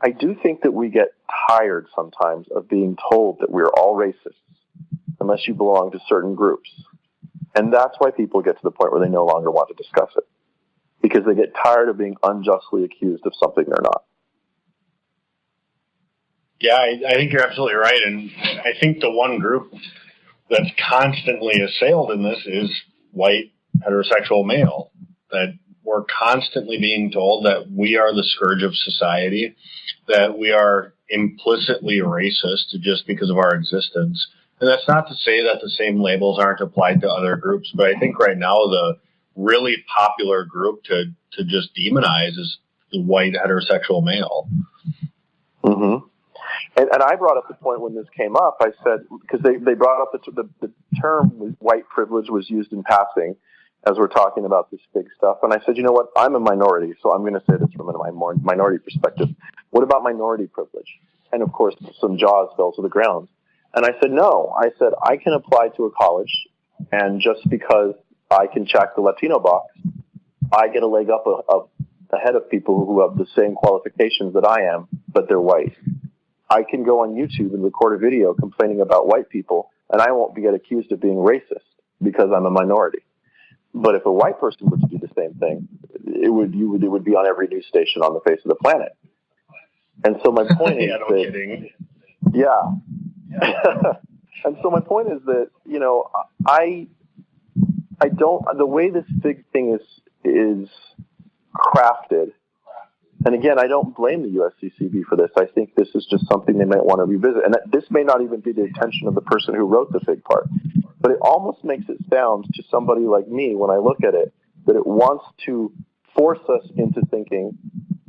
[SPEAKER 4] I do think that we get tired sometimes of being told that we're all racists unless you belong to certain groups. And that's why people get to the point where they no longer want to discuss it. because they get tired of being unjustly accused of something they're not.
[SPEAKER 3] Yeah, I think you're absolutely right. And I think the one group that's constantly assailed in this is white heterosexual male, that we're constantly being told that we are the scourge of society, that we are implicitly racist just because of our existence. And that's not to say that the same labels aren't applied to other groups, but I think right now the really popular group to just demonize is the white heterosexual male.
[SPEAKER 4] Mm-hmm. And I brought up the point when this came up. I said, because they brought up the term white privilege was used in passing as we're talking about this big stuff. And I said, you know what? I'm a minority, so I'm going to say this from a minority perspective. What about minority privilege? And of course, some jaws fell to the ground. And I said, no. I said, I can apply to a college, and just because I can check the Latino box, I get a leg up ahead of people who have the same qualifications that I am, but they're white. I can go on YouTube and record a video complaining about white people, and I won't get accused of being racist because I'm a minority. But if a white person were to do the same thing, it would be on every news station on the face of the planet. And so my point is
[SPEAKER 3] no kidding.
[SPEAKER 4] Yeah. And so my point is that, you know, I don't, the way this big thing is crafted, and again, I don't blame the USCCB for this. I think this is just something they might want to revisit. And this may not even be the intention of the person who wrote the FIG part. But it almost makes it sound to somebody like me, when I look at it, that it wants to force us into thinking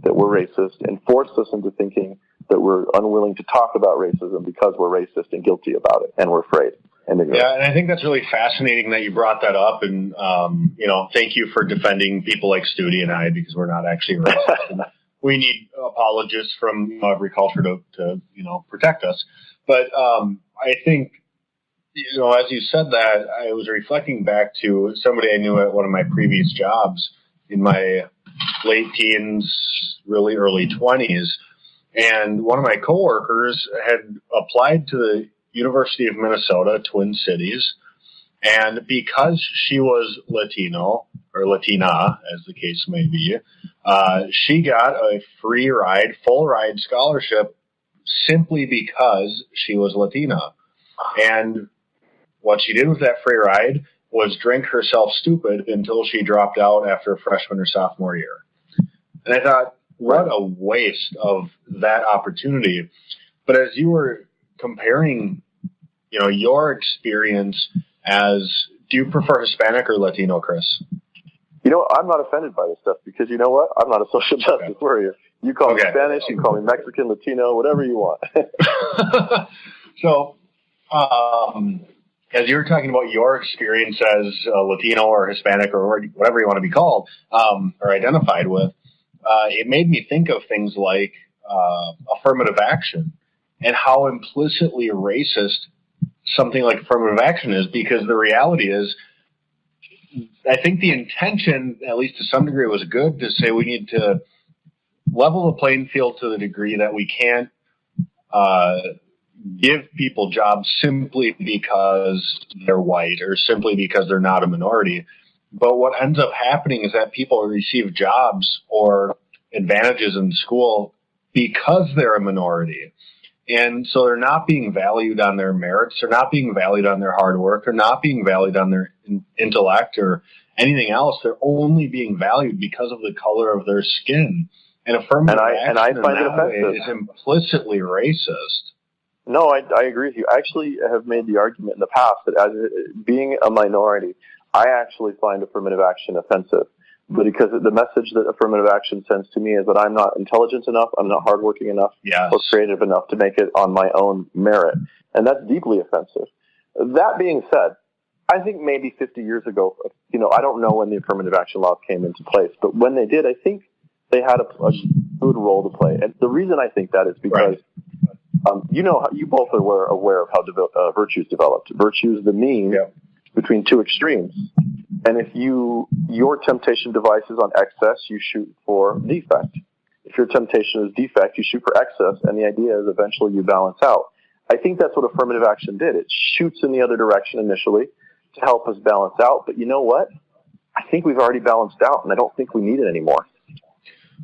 [SPEAKER 4] that we're racist and force us into thinking that we're unwilling to talk about racism because we're racist and guilty about it, and we're afraid.
[SPEAKER 3] Yeah, and I think that's really fascinating that you brought that up. And, you know, thank you for defending people like Studi and I, because we're not actually racist. We need apologists from every culture to you know, protect us. But I think, you know, as you said that, I was reflecting back to somebody I knew at one of my previous jobs in my late teens, really early 20s. And one of my coworkers had applied to the University of Minnesota, Twin Cities. And because she was Latino, or Latina, as the case may be, she got a free ride, full ride scholarship simply because she was Latina. And what she did with that free ride was drink herself stupid until she dropped out after freshman or sophomore year. And I thought, what a waste of that opportunity. But as you were comparing, you know, your experience as, do you prefer Hispanic or Latino, Chris?
[SPEAKER 4] You know, I'm not offended by this stuff because you know what? I'm not a social justice warrior. You call me Spanish, you call me Mexican, Latino, whatever you want.
[SPEAKER 3] So, as you were talking about your experience as Latino or Hispanic or whatever you want to be called or identified with, it made me think of things like affirmative action and how implicitly racist something like affirmative action is, because the reality is, I think the intention, at least to some degree, was good to say we need to level the playing field to the degree that we can't give people jobs simply because they're white or simply because they're not a minority. But what ends up happening is that people receive jobs or advantages in school because they're a minority. And so they're not being valued on their merits. They're not being valued on their hard work. They're not being valued on their intellect or anything else. They're only being valued because of the color of their skin. And affirmative action
[SPEAKER 4] I find it offensive.
[SPEAKER 3] Is implicitly racist.
[SPEAKER 4] No, I agree with you. I actually have made the argument in the past that as being a minority, I actually find affirmative action offensive. But because the message that affirmative action sends to me is that I'm not intelligent enough, I'm not hardworking enough, or creative enough to make it on my own merit. And that's deeply offensive. That being said, I think maybe 50 years ago, you know, I don't know when the affirmative action laws came into place, but when they did, I think they had a good role to play. And the reason I think that is because, you know, you both are aware of how virtues developed. Virtue is the mean between two extremes. And if your temptation device is on excess, you shoot for defect. If your temptation is defect, you shoot for excess, and the idea is eventually you balance out. I think that's what affirmative action did. It shoots in the other direction initially to help us balance out. But you know what? I think we've already balanced out, and I don't think we need it anymore.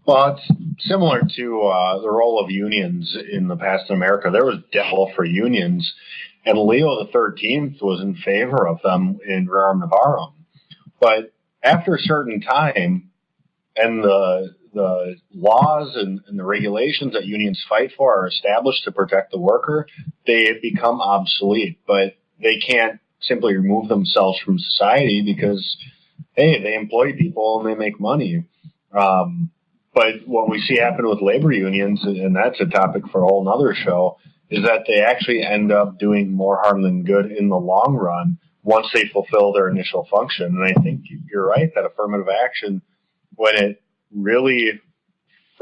[SPEAKER 3] Well, it's similar to the role of unions in the past in America. There was devil for unions, and Leo XIII was in favor of them in Rerum Novarum. But after a certain time, and the laws and the regulations that unions fight for are established to protect the worker, they become obsolete. But they can't simply remove themselves from society because, hey, they employ people and they make money. But what we see happen with labor unions, and that's a topic for a whole nother show, is that they actually end up doing more harm than good in the long run once they fulfill their initial function. And I think you're right that affirmative action, when it really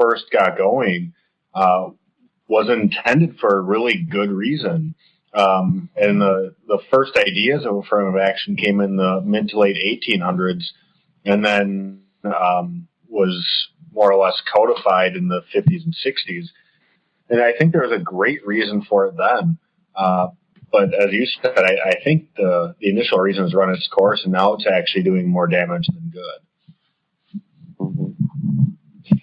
[SPEAKER 3] first got going, was intended for a really good reason. And the first ideas of affirmative action came in the mid to late 1800s, and then was more or less codified in the 50s and 60s. And I think there was a great reason for it then. But as you said, I think the initial reason has run its course, and now it's actually doing more damage than good.
[SPEAKER 4] Mm-hmm.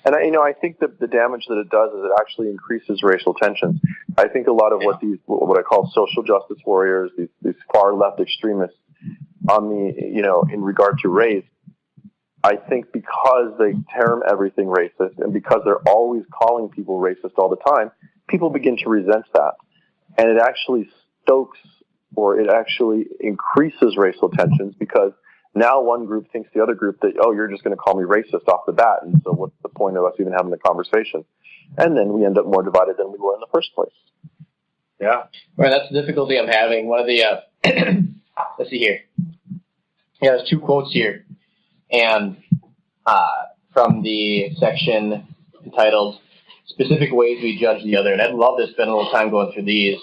[SPEAKER 4] And I think that the damage that it does is it actually increases racial tensions. I think a lot of what I call social justice warriors, these far left extremists, in regard to race, I think because they term everything racist and because they're always calling people racist all the time, people begin to resent that. And it actually stokes, or it actually increases racial tensions, because now one group thinks the other group that, oh, you're just going to call me racist off the bat, and so what's the point of us even having the conversation? And then we end up more divided than we were in the first place.
[SPEAKER 2] Yeah. Right, that's the difficulty I'm having. One of the, let's see here. Yeah, there's two quotes here. And from the section entitled Specific Ways We Judge the Other. And I'd love to spend a little time going through these.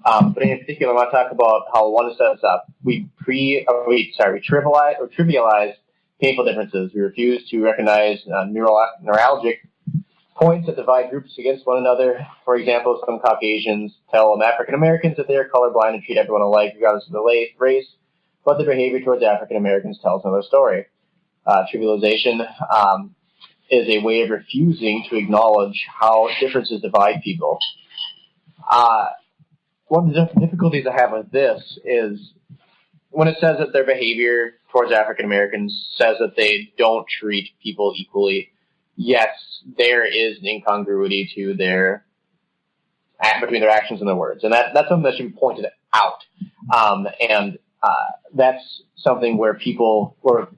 [SPEAKER 2] But in particular, I want to talk about how one says we trivialize painful differences. We refuse to recognize neuralgic points that divide groups against one another. For example, some Caucasians tell African Americans that they are colorblind and treat everyone alike regardless of their race, but their behavior towards African Americans tells another story. Trivialization is a way of refusing to acknowledge how differences divide people. One of the difficulties I have with this is when it says that their behavior towards African Americans says that they don't treat people equally. Yes, there is an incongruity to between their actions and their words, and that's something that should be pointed out. That's something where people, or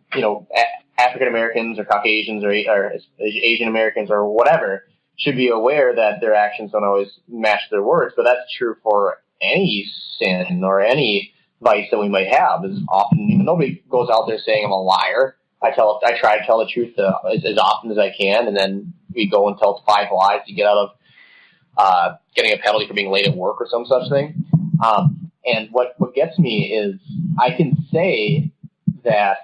[SPEAKER 2] African Americans or Caucasians or Asian Americans or whatever, should be aware that their actions don't always match their words. But that's true for any sin or any vice that we might have. Is often nobody goes out there saying I'm a liar. I try to tell the truth as often as I can, and then we go and tell 5 lies to get out of getting a penalty for being late at work or some such thing. And what gets me is I can say that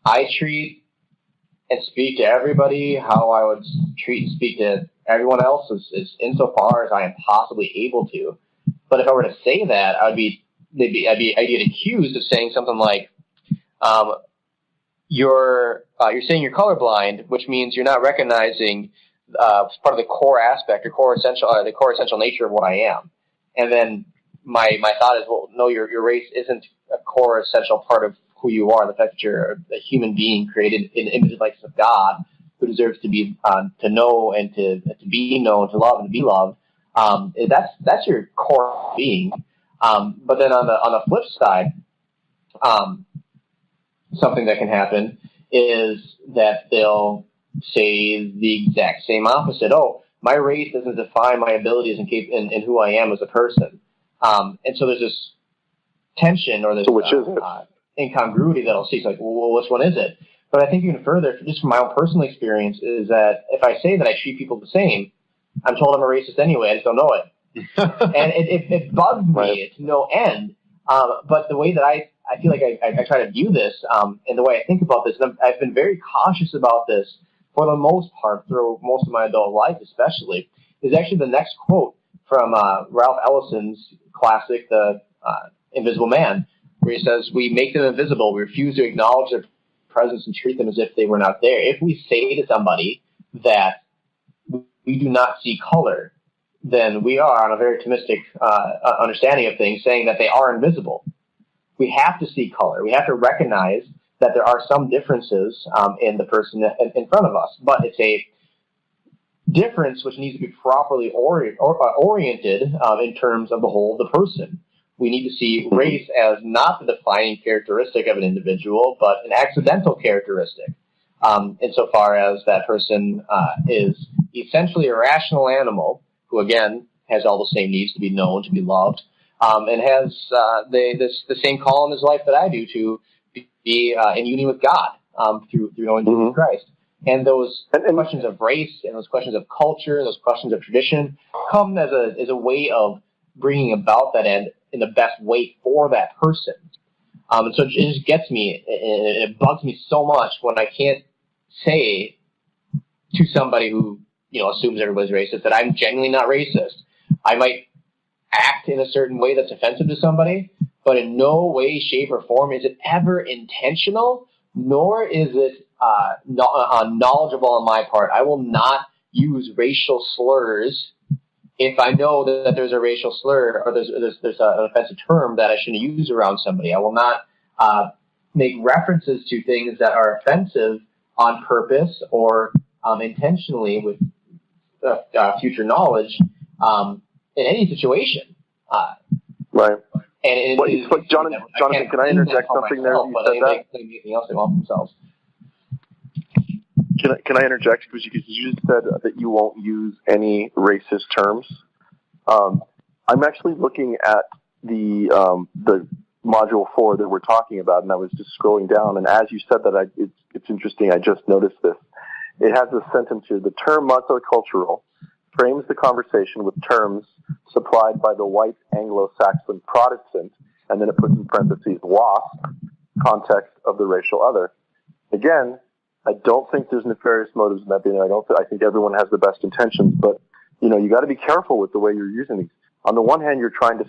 [SPEAKER 2] I treat and speak to everybody how I would treat and speak to everyone else as insofar as I am possibly able to. But if I were to say that, I'd get accused of saying something like, you're saying you're colorblind, which means you're not recognizing part of the core aspect or the core essential nature of what I am. And then my thought is, well, no, your race isn't a core essential part of who you are. The fact that you're a human being created in the image and likeness of God, who deserves to be to know and to be known, to love and to be loved. That's your core being. But then on the flip side, something that can happen is that they'll say the exact same opposite. Oh, my race doesn't define my abilities and who I am as a person. And so there's this tension or this incongruity that I'll see. It's like, well, which one is it? But I think even further, just from my own personal experience, is that if I say that I treat people the same, I'm told I'm a racist anyway. I just don't know it. And it bugs me to no end. But the way that I feel like I try to view this, and the way I think about this, and I've been very cautious about this for the most part through most of my adult life especially, is actually the next quote from Ralph Ellison's classic, The Invisible Man, where he says, "We make them invisible. We refuse to acknowledge their presence and treat them as if they were not there. If we say to somebody that we do not see color, then we are, on a very optimistic understanding of things, saying that they are invisible. We have to see color. We have to recognize that there are some differences in the person in front of us, but it's a difference which needs to be properly oriented in terms of the whole of the person. We need to see race as not the defining characteristic of an individual, but an accidental characteristic, insofar as that person is essentially a rational animal who, again, has all the same needs to be known, to be loved, and has the same call in his life that I do to be in union with God through knowing Jesus Christ. And those questions of race and those questions of culture, those questions of tradition come as a way of bringing about that end in the best way for that person. And so it just gets me, it bugs me so much when I can't say to somebody who, assumes everybody's racist that I'm genuinely not racist. I might act in a certain way that's offensive to somebody, but in no way, shape, or form is it ever intentional, nor is it knowledgeable on my part. I will not use racial slurs if I know that there's a racial slur or there's an offensive term that I shouldn't use around somebody. I will not make references to things that are offensive on purpose or intentionally with future knowledge in any situation.
[SPEAKER 4] Right.
[SPEAKER 2] And
[SPEAKER 4] Jonathan, can I interject something there? You said that?
[SPEAKER 2] Anything else they want themselves.
[SPEAKER 4] Can I interject? Because you just said that you won't use any racist terms. I'm actually looking at the module 4 that we're talking about, and I was just scrolling down, and as you said that, it's interesting, I just noticed this. It has a sentence here: the term multicultural frames the conversation with terms supplied by the white Anglo-Saxon Protestant, and then it puts in parentheses, WASP, context of the racial other. Again, I don't think there's nefarious motives in that being there. I think everyone has the best intentions, but you got to be careful with the way you're using these. On the one hand, you're trying to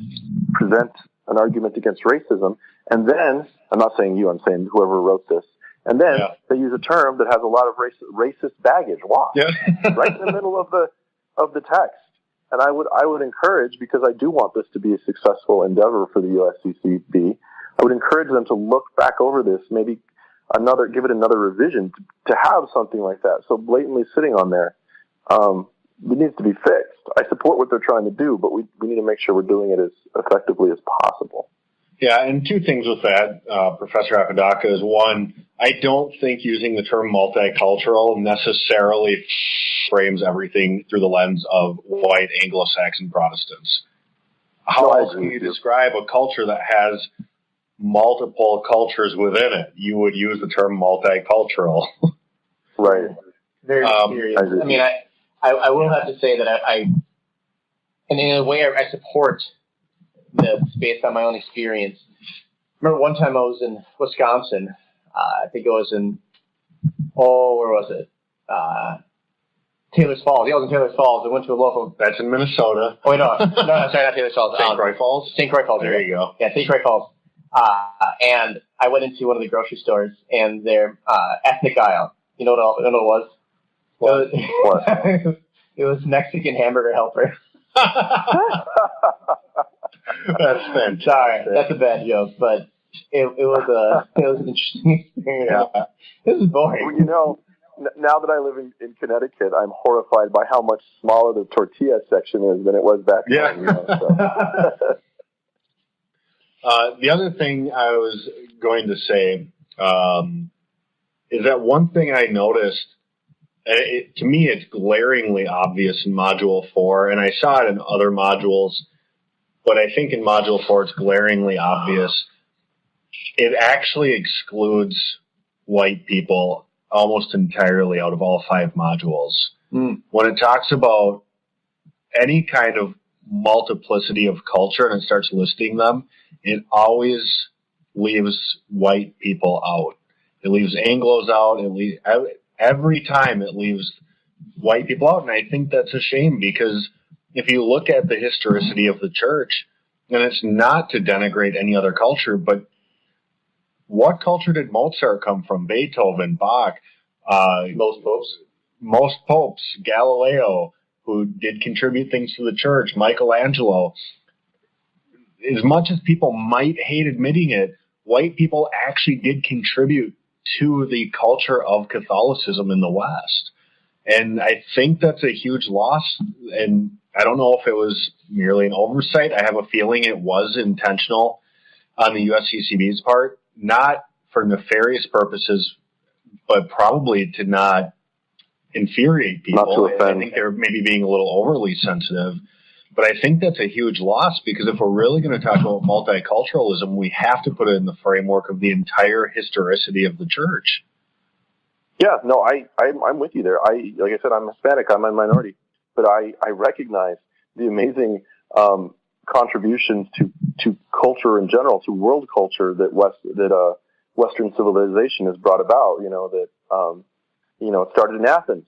[SPEAKER 4] present an argument against racism, and then, I'm not saying you, I'm saying whoever wrote this, and then they use a term that has a lot of racist baggage, WASP, right in the middle of the text. And I would encourage, because I do want this to be a successful endeavor for the USCCB, I would encourage them to look back over this, maybe give it another revision to have something like that. So blatantly sitting on there, it needs to be fixed. I support what they're trying to do, but we need to make sure we're doing it as effectively as possible.
[SPEAKER 3] Yeah, and two things with that, Professor Apodaca, is one, I don't think using the term multicultural necessarily frames everything through the lens of white Anglo-Saxon Protestants. How else can you describe a culture that has multiple cultures within it? You would use the term multicultural.
[SPEAKER 4] Right.
[SPEAKER 2] Very serious. I mean, I will have to say that and in a way, I support this based on my own experience. Remember one time I was in Wisconsin. I think it was in, where was it? Taylor's Falls. Yeah, I was in Taylor's Falls. I went to a local.
[SPEAKER 3] That's in Minnesota.
[SPEAKER 2] Oh, no, sorry, not Taylor's Falls.
[SPEAKER 3] St. Croix Falls?
[SPEAKER 2] St. Croix Falls.
[SPEAKER 3] There you go.
[SPEAKER 2] Yeah, St. Croix Falls. And I went into one of the grocery stores, and their ethnic aisle. You know what it was?
[SPEAKER 4] What?
[SPEAKER 2] It was Mexican hamburger helper.
[SPEAKER 3] That's fantastic.
[SPEAKER 2] Sorry, that's a bad joke, but it was an interesting experience.
[SPEAKER 4] Yeah.
[SPEAKER 2] This is boring.
[SPEAKER 4] Well, now that I live in Connecticut, I'm horrified by how much smaller the tortilla section is than it was back then.
[SPEAKER 3] The other thing I was going to say is that one thing I noticed, to me it's glaringly obvious in Module 4, and I saw it in other modules, but I think in Module 4 it's glaringly obvious. It actually excludes white people almost entirely out of all 5 modules. When it talks about any kind of multiplicity of culture and it starts listing them, it always leaves white people out. It leaves Anglos out. Every time it leaves white people out, and I think that's a shame, because if you look at the historicity of the church, and it's not to denigrate any other culture, but what culture did Mozart come from? Beethoven, Bach, most popes, Galileo, who did contribute things to the church, Michelangelo. As much as people might hate admitting it, white people actually did contribute to the culture of Catholicism in the West. And I think that's a huge loss. And I don't know if it was merely an oversight. I have a feeling it was intentional on the USCCB's part, not for nefarious purposes, but probably to not infuriate people.
[SPEAKER 4] Not to offend.
[SPEAKER 3] I think they're maybe being a little overly sensitive. But I think that's a huge loss, because if we're really going to talk about multiculturalism, we have to put it in the framework of the entire historicity of the church.
[SPEAKER 4] Yeah, no, I'm with you there. Like I said, I'm Hispanic, I'm a minority, but I recognize the amazing contributions to culture in general, to world culture that Western civilization has brought about. It started in Athens,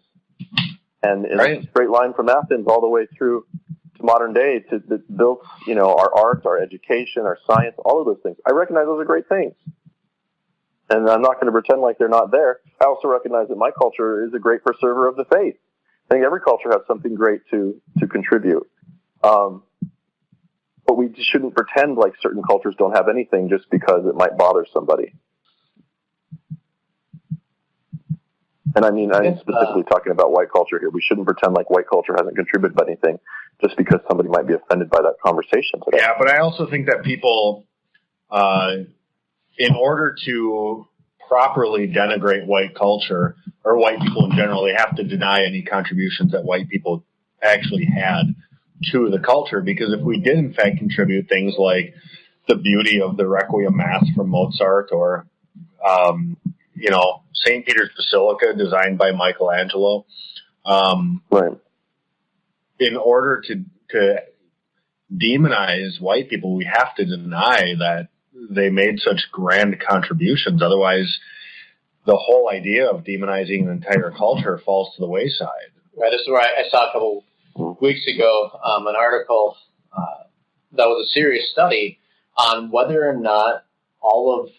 [SPEAKER 4] and it's a straight line from Athens all the way through to modern day that built our arts, our education, our science, all of those things. I recognize those are great things. And I'm not going to pretend like they're not there. I also recognize that my culture is a great preserver of the faith. I think every culture has something great to contribute. But we shouldn't pretend like certain cultures don't have anything just because it might bother somebody. And I mean, I'm specifically talking about white culture here. We shouldn't pretend like white culture hasn't contributed anything just because somebody might be offended by that conversation today.
[SPEAKER 3] Yeah, but I also think that people, in order to properly denigrate white culture, or white people in general, they have to deny any contributions that white people actually had to the culture. Because if we did, in fact, contribute things like the beauty of the Requiem Mass from Mozart, or, St. Peter's Basilica, designed by Michelangelo,
[SPEAKER 4] right.
[SPEAKER 3] In order to demonize white people, we have to deny that they made such grand contributions. Otherwise, the whole idea of demonizing an entire culture falls to the wayside.
[SPEAKER 2] Right. This is where I saw a couple weeks ago an article that was a serious study on whether or not all of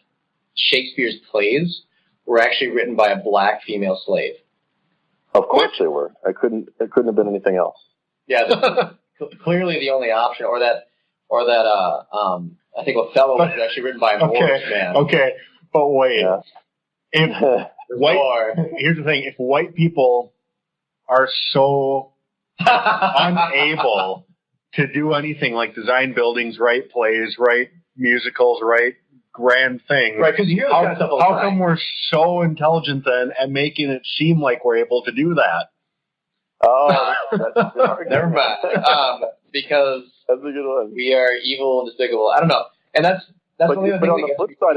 [SPEAKER 2] Shakespeare's plays were actually written by a black female slave.
[SPEAKER 4] Of course they were. It couldn't have been anything else.
[SPEAKER 2] Yeah, clearly the only option, or that I think Othello was actually written by a Moorish man.
[SPEAKER 3] Okay, but wait.
[SPEAKER 4] Yeah.
[SPEAKER 3] Here's the thing: if white people are so unable to do anything like design buildings, write plays, write musicals, write grand things,
[SPEAKER 2] right? Because you hear this kind of stuff all the
[SPEAKER 3] time. How
[SPEAKER 2] time.
[SPEAKER 3] come we're so intelligent then, and making it seem like we're able to do that?
[SPEAKER 4] Oh, that's
[SPEAKER 2] never mind. Because
[SPEAKER 4] that's a good one.
[SPEAKER 2] We are evil and despicable. I don't know, and that's
[SPEAKER 4] but
[SPEAKER 2] the only
[SPEAKER 4] but
[SPEAKER 2] thing.
[SPEAKER 4] On the flip side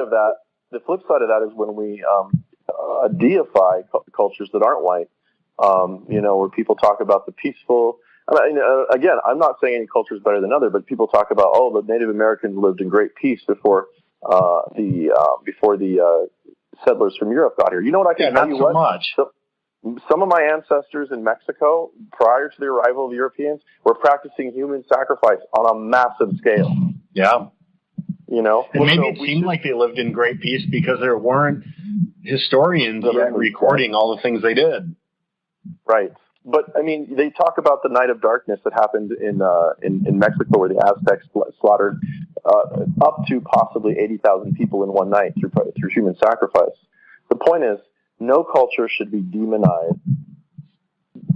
[SPEAKER 4] of that is when we deify cultures that aren't white. Where people talk about the peaceful. Again, I'm not saying any culture is better than other, but people talk about the Native Americans lived in great peace before the settlers from Europe got here. You know what I can tell you?
[SPEAKER 3] Not so much.
[SPEAKER 4] Some of my ancestors in Mexico, prior to the arrival of the Europeans, were practicing human sacrifice on a massive scale.
[SPEAKER 3] Yeah.
[SPEAKER 4] And
[SPEAKER 3] maybe it seemed like they lived in great peace because there weren't historians yet recording all the things they did.
[SPEAKER 4] Right. But, I mean, they talk about the Night of Darkness that happened in Mexico, where the Aztecs slaughtered up to possibly 80,000 people in one night through human sacrifice. The point is, no culture should be demonized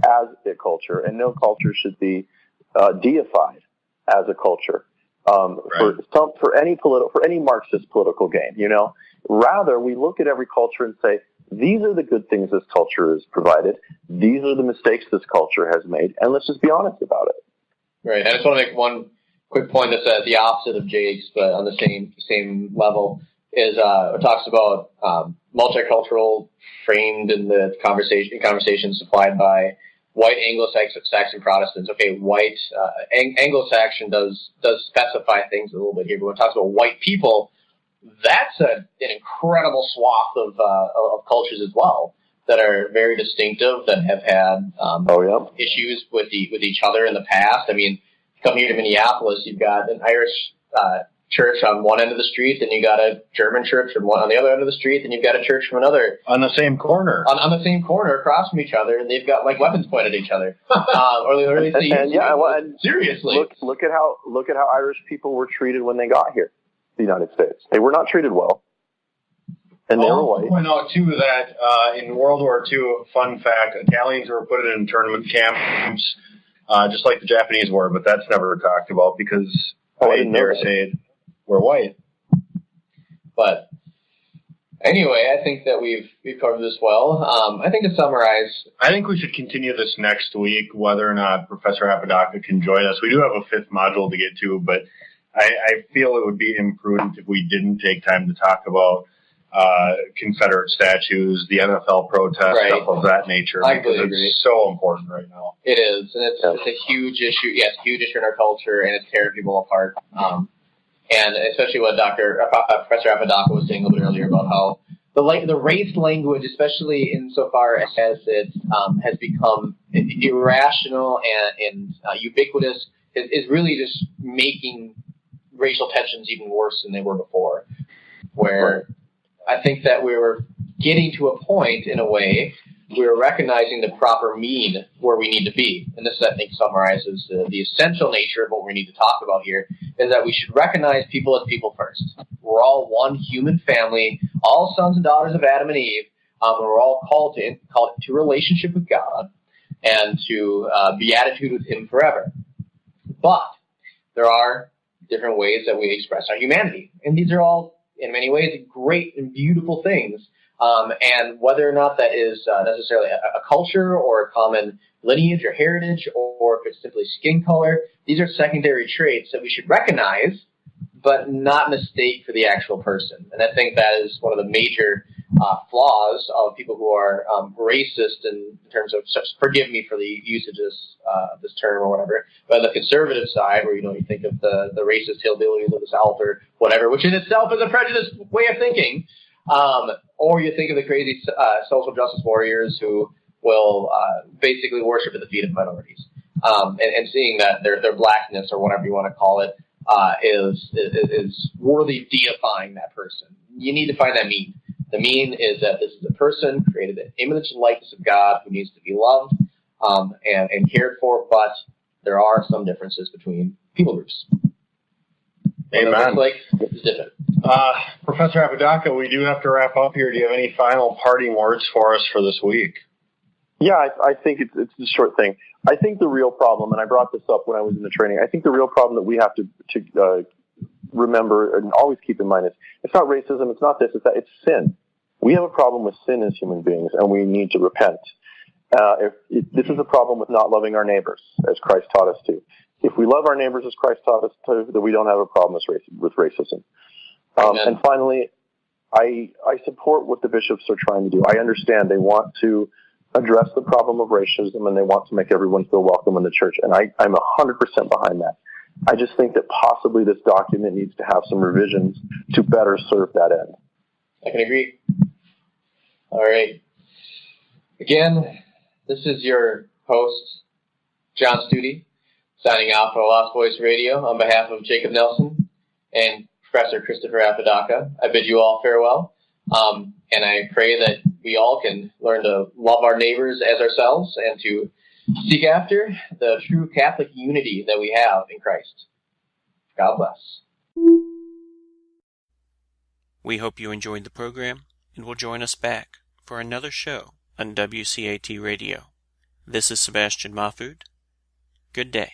[SPEAKER 4] as a culture, and no culture should be deified as a culture for any Marxist political gain. Rather, we look at every culture and say, these are the good things this culture has provided. These are the mistakes this culture has made, and let's just be honest about it.
[SPEAKER 2] Right. I just want to make one quick point that's the opposite of Jake's, but on the same level. Is it talks about multicultural framed in the conversation supplied by white Anglo-Saxon Protestants. Okay, white Anglo-Saxon does specify things a little bit here, but when it talks about white people, that's an incredible swath of cultures as well that are very distinctive, that have had issues with each other in the past. I mean, come here to Minneapolis, you've got an Irish church on one end of the street, then you got a German church on the other end of the street, then you've got a church from another
[SPEAKER 3] on the same corner,
[SPEAKER 2] on the same corner across from each other, and they've got like weapons pointed at each other. Seriously,
[SPEAKER 4] look at how Irish people were treated when they got here, to the United States. They were not treated well, and they were white.
[SPEAKER 3] I'll point out too that in World War II, fun fact, Italians were put in internment camps, just like the Japanese were, but that's never talked about because I dare say we're white.
[SPEAKER 2] But anyway, I think that we've covered this well. I think to summarize,
[SPEAKER 3] I think we should continue this next week, whether or not Professor Apodaca can join us. We do have a fifth module to get to, but I feel it would be imprudent if we didn't take time to talk about Confederate statues, the NFL protests, stuff of that nature.
[SPEAKER 2] I completely agree.
[SPEAKER 3] It's so important right now.
[SPEAKER 2] It is, and it's a huge issue. Yeah, it's a huge issue in our culture, and it's tearing people apart. And especially what Professor Apodaca was saying a little bit earlier about how the race language, especially insofar as it has become irrational and ubiquitous, is really just making racial tensions even worse than they were before. Where I think that we were getting to a point, in a way, we were recognizing the proper mean where we need to be. And this, I think, summarizes the essential nature of what we need to talk about here, is that we should recognize people as people first. We're all one human family, all sons and daughters of Adam and Eve, and we're all called to relationship with God and to beatitude with Him forever. But there are different ways that we express our humanity, and these are all, in many ways, great and beautiful things. And whether or not that is necessarily a culture or a common lineage or heritage, or if it's simply skin color, these are secondary traits that we should recognize, but not mistake for the actual person. And I think that is one of the major flaws of people who are racist in terms of, forgive me for the usage of this term or whatever, but on the conservative side, where you think of the racist hillbillies of the South or whatever, which in itself is a prejudiced way of thinking. Or you think of the crazy social justice warriors who will basically worship at the feet of minorities, and seeing that their blackness, or whatever you want to call it, is worthy deifying that person. You need to find that mean. The mean is that this is a person created in the image and likeness of God who needs to be loved and cared for, but there are some differences between people groups.
[SPEAKER 3] Amen.
[SPEAKER 2] It's different.
[SPEAKER 3] Professor Apodaca, we do have to wrap up here. Do you have any final parting words for us for this week?
[SPEAKER 4] Yeah, I think it's a short thing. I think the real problem, and I brought this up when I was in the training, I think the real problem that we have to remember and always keep in mind is it's not racism, it's not this, it's sin. We have a problem with sin as human beings, and we need to repent. This is a problem with not loving our neighbors, as Christ taught us to. If we love our neighbors as Christ taught us to, then we don't have a problem with racism. And finally, I support what the bishops are trying to do. I understand they want to address the problem of racism, and they want to make everyone feel welcome in the church, and I'm 100% behind that. I just think that possibly this document needs to have some revisions to better serve that end.
[SPEAKER 2] I can agree. All right. Again, this is your host, John Studi, signing out for Lost Voice Radio on behalf of Jacob Nelson and Professor Christopher Apodaca. I bid you all farewell, and I pray that we all can learn to love our neighbors as ourselves and to seek after the true Catholic unity that we have in Christ. God bless.
[SPEAKER 1] We hope you enjoyed the program and will join us back for another show on WCAT Radio. This is Sebastian Mahfood. Good day.